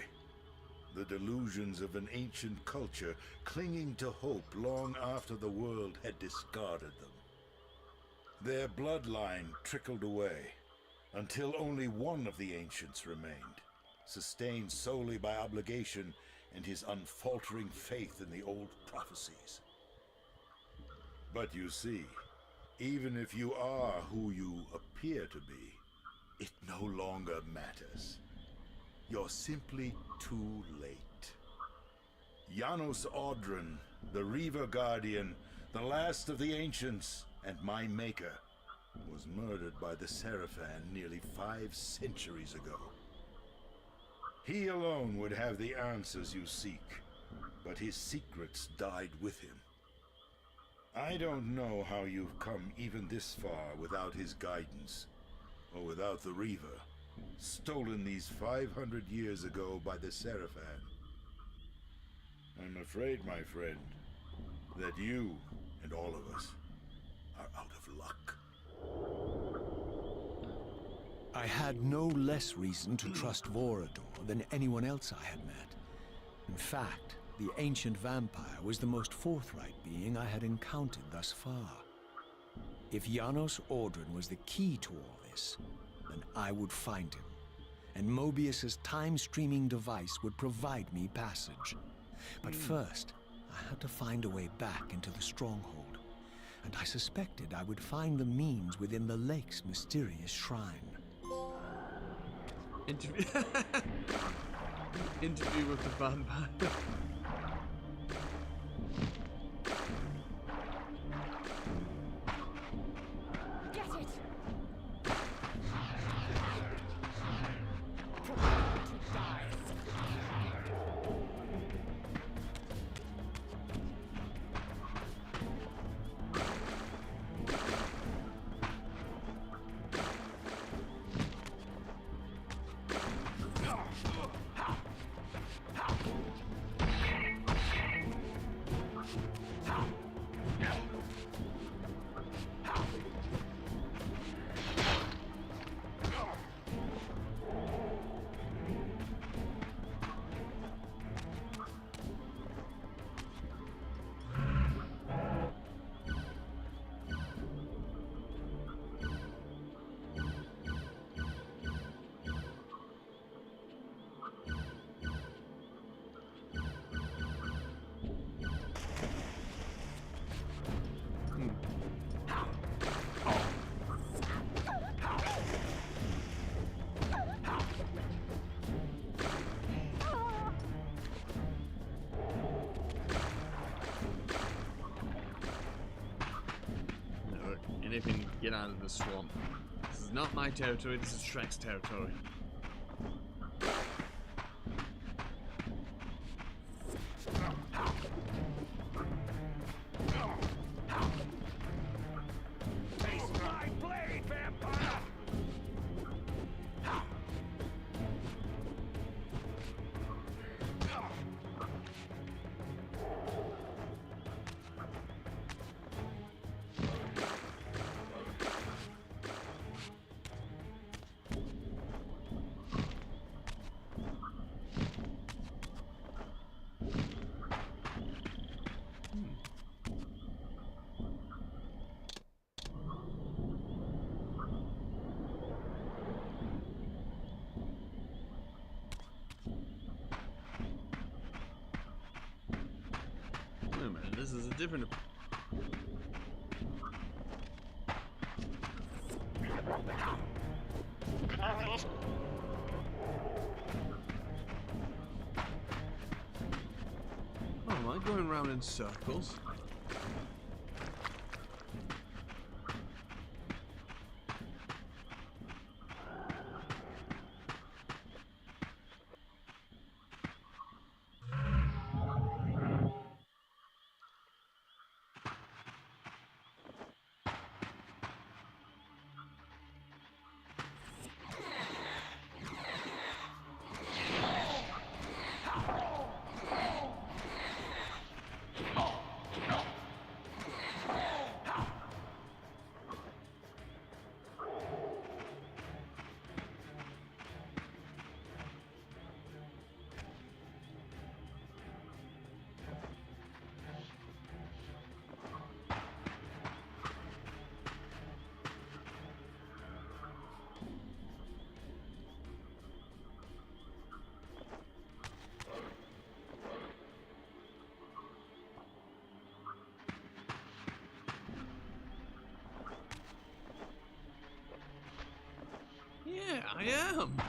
S7: The delusions of an ancient culture clinging to hope long after the world had discarded them. Their bloodline trickled away until only one of the ancients remained, sustained solely by obligation and his unfaltering faith in the old prophecies. But you see, even if you are who you appear to be, it no longer matters. You're simply too late. Janos Audron, the Reaver Guardian, the last of the ancients, and my maker, was murdered by the Seraphan nearly 5 centuries ago. He alone would have the answers you seek, but his secrets died with him. I don't know how you've come even this far without his guidance, or without the Reaver, stolen these 500 years ago by the Seraphan. I'm afraid, my friend, that you and all of us are out of luck.
S3: I had no less reason to trust Vorador than anyone else I had met. In fact, the ancient vampire was the most forthright being I had encountered thus far. If Janos Audron was the key to all this, then I would find him, and Mobius's time-streaming device would provide me passage. But first, I had to find a way back into the stronghold, and I suspected I would find the means within the lake's mysterious shrine.
S1: Interview with the vampire.
S6: Get it! Prepare to die.
S1: Anything, get out of the swamp. This is not my territory, this is Shrek's territory.
S3: Taste my blade, vampire!
S1: Wait a minute, this is a different... Oh, am I going around in circles? I am.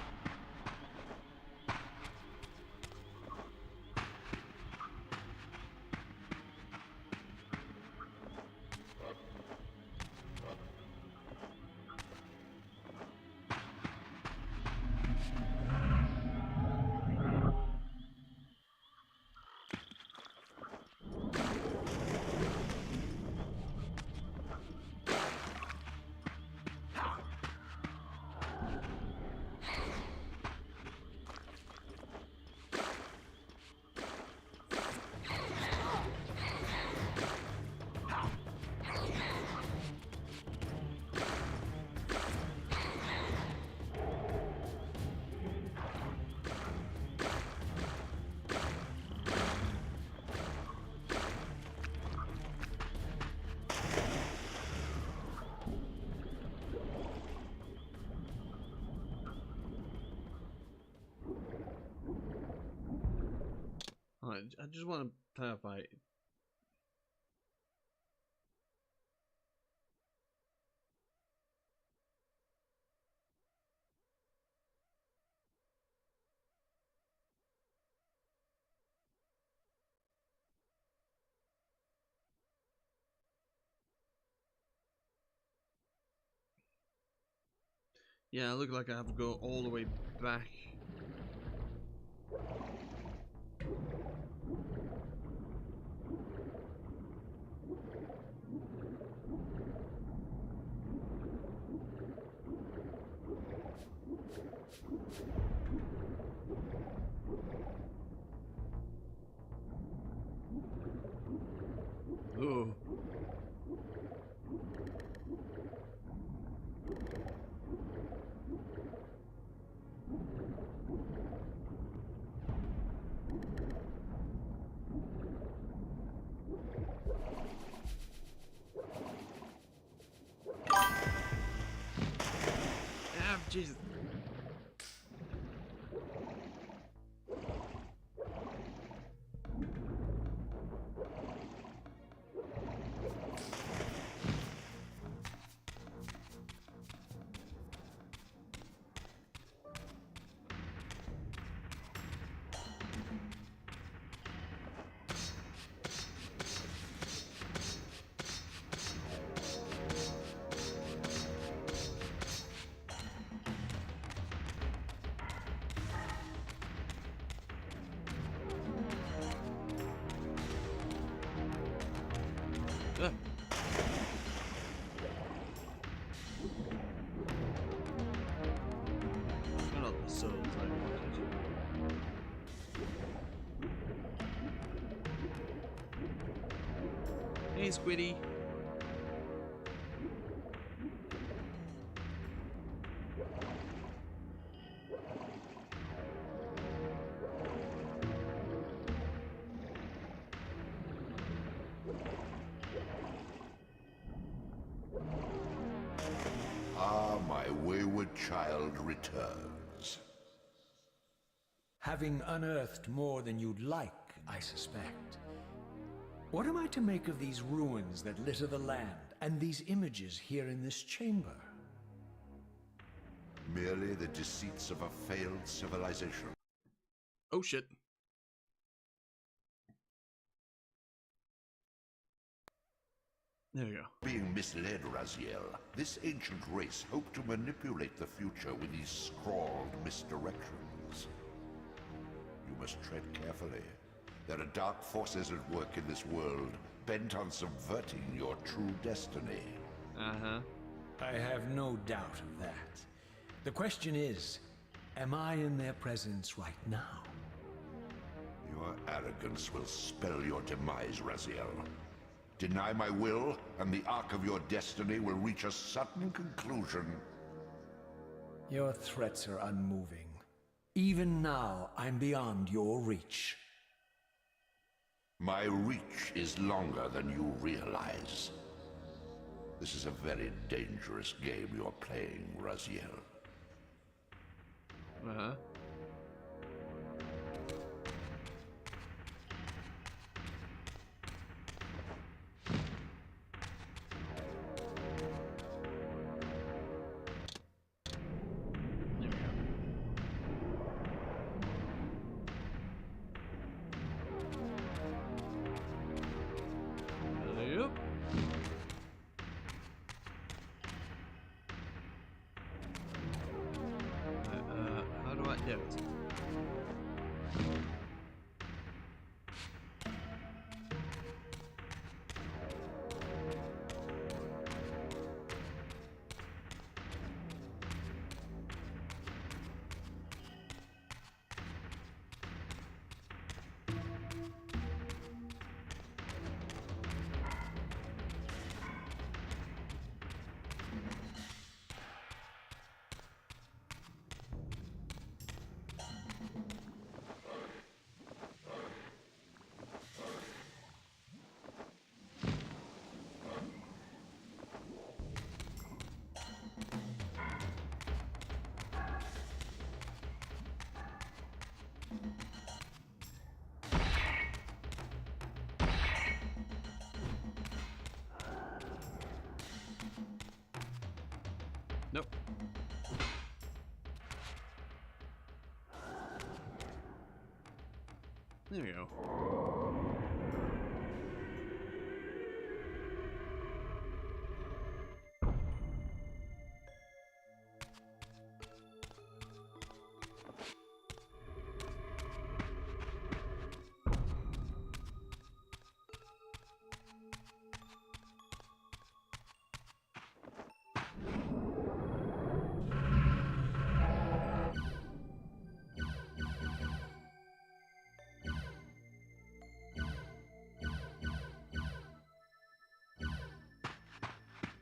S1: I just want to clarify. Yeah, it looks like I have to go all the way back. Ooh. Ah, Jesus. Ah. Got all the souls I wanted. Hey, Squiddy.
S4: Ah, my wayward child returns.
S3: Having unearthed more than you'd like, I suspect. What am I to make of these ruins that litter the land, and these images here in this chamber?
S4: Merely the deceits of a failed civilization.
S1: Oh shit. There we go.
S4: Being misled, Raziel. This ancient race hoped to manipulate the future with these scrawled misdirections. You must tread carefully. There are dark forces at work in this world, bent on subverting your true destiny.
S1: Uh-huh.
S3: I have no doubt of that. The question is, am I in their presence right now?
S4: Your arrogance will spell your demise, Raziel. Deny my will, and the arc of your destiny will reach a sudden conclusion.
S3: Your threats are unmoving. Even now, I'm beyond your reach.
S4: My reach is longer than you realize. This is a very dangerous game you're playing, Raziel.
S1: Uh-huh. There we go. There it is. Nope. There we go.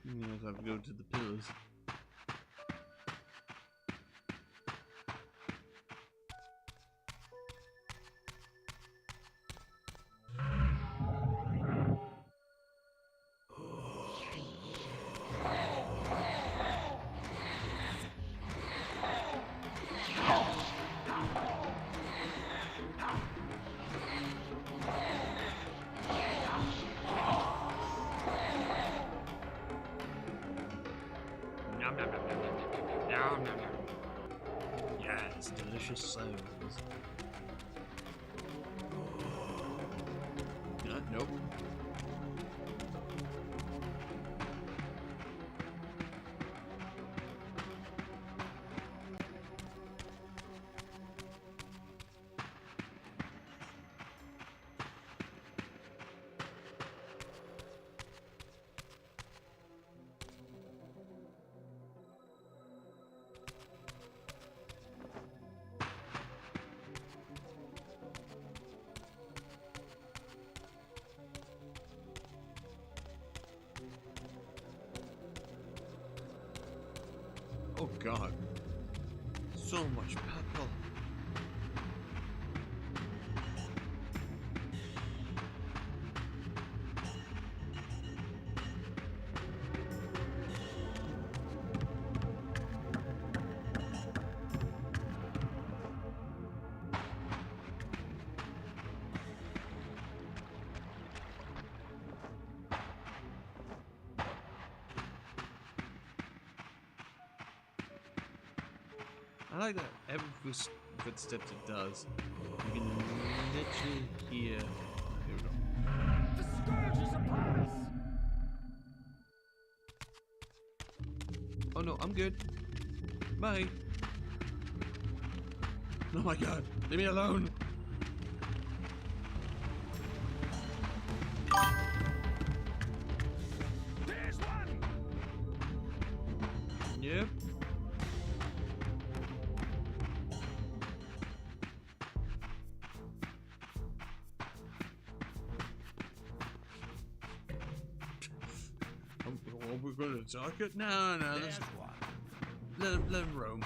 S1: You guys have to go to the pillars. Nom, nom, nom, nom, nom, nom, nom, nom, nom. Yes, delicious sounds. Nope. Oh god. So much purple. I like that every footsteps it does, you can literally hear. Here we go.
S5: The scourge is upon us!
S1: Oh no, I'm good. Bye. Oh my god, leave me alone.
S5: There's one!
S1: Yep. Are we going to attack it? No, no,
S5: There's one.
S1: let him roam.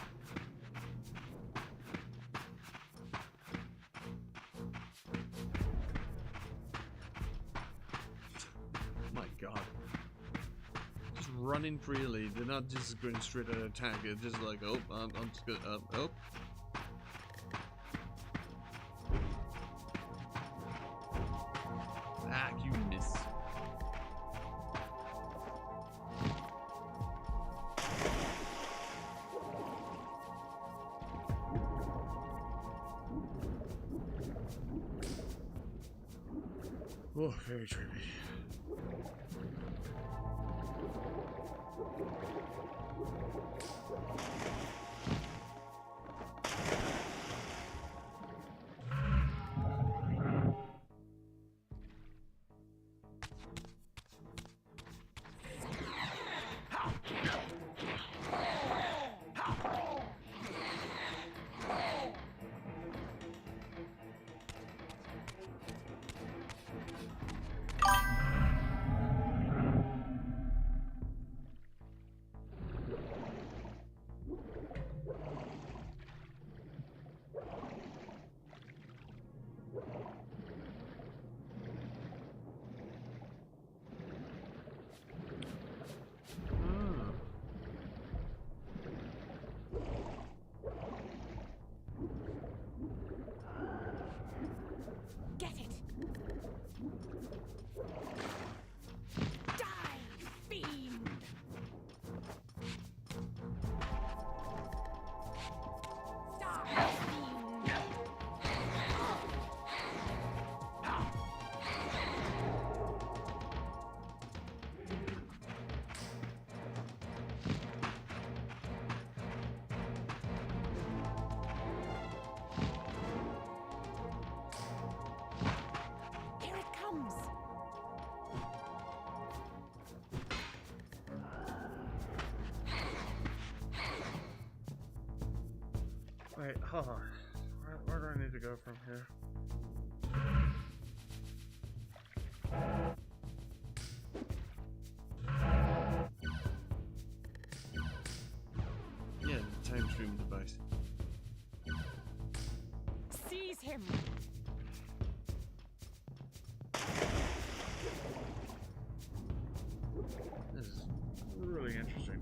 S1: My god. Just running freely. They're not just going straight at attack. It's just like, oh, I'm just gonna, oh. Ah, you miss. Oh, very trippy. Wait, hold on. Where do I need to go from here? Yeah, the time stream device.
S6: Seize him!
S1: This is really interesting.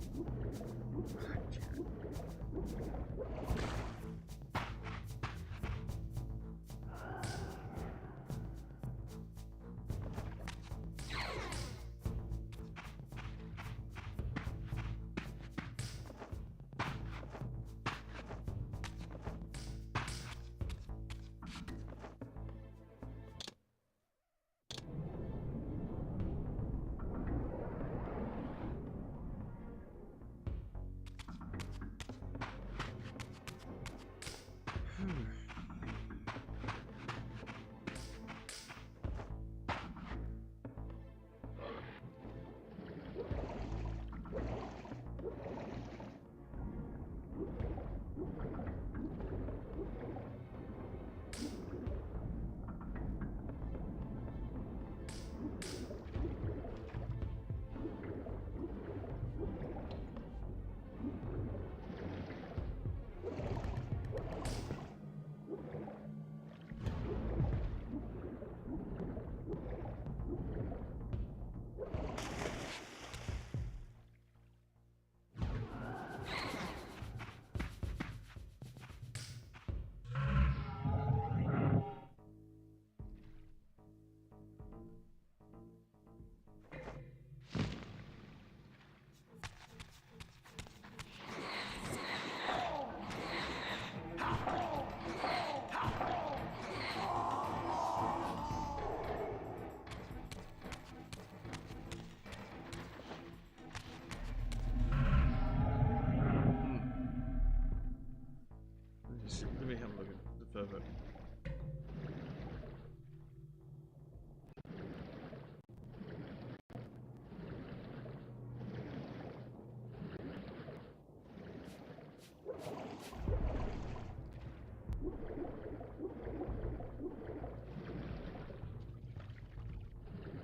S1: Let me have a look at the further.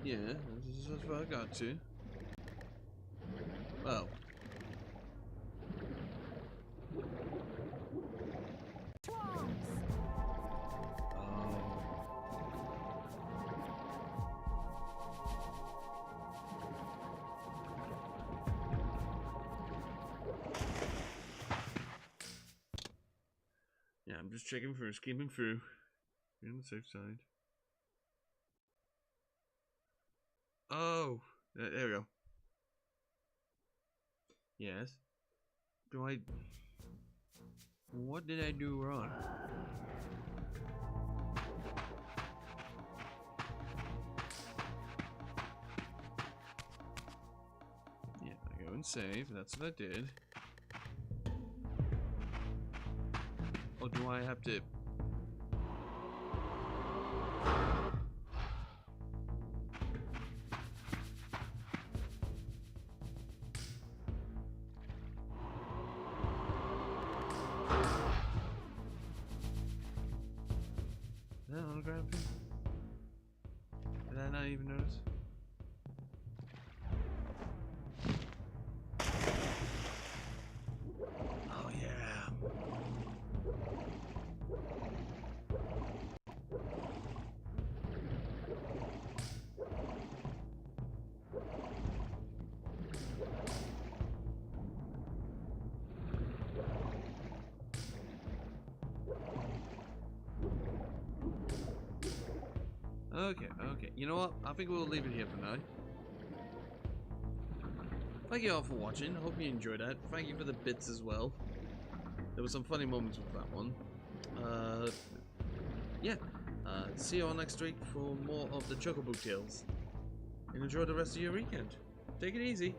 S1: Yeah, that's what I got to. Well. Yeah, I'm just checking through, skimming through. You're on the safe side. Oh, there we go. Yes. What did I do wrong? Yeah, I go and save. That's what I did. Or do I have to... Is that an autograph thing? Did I not even notice? Oh yeah. Okay. You know what? I think we'll leave it here for now. Thank you all for watching. I hope you enjoyed that. Thank you for the bits as well. There were some funny moments with that one. Yeah. See you all next week for more of the Chocobo Tales. And enjoy the rest of your weekend. Take it easy.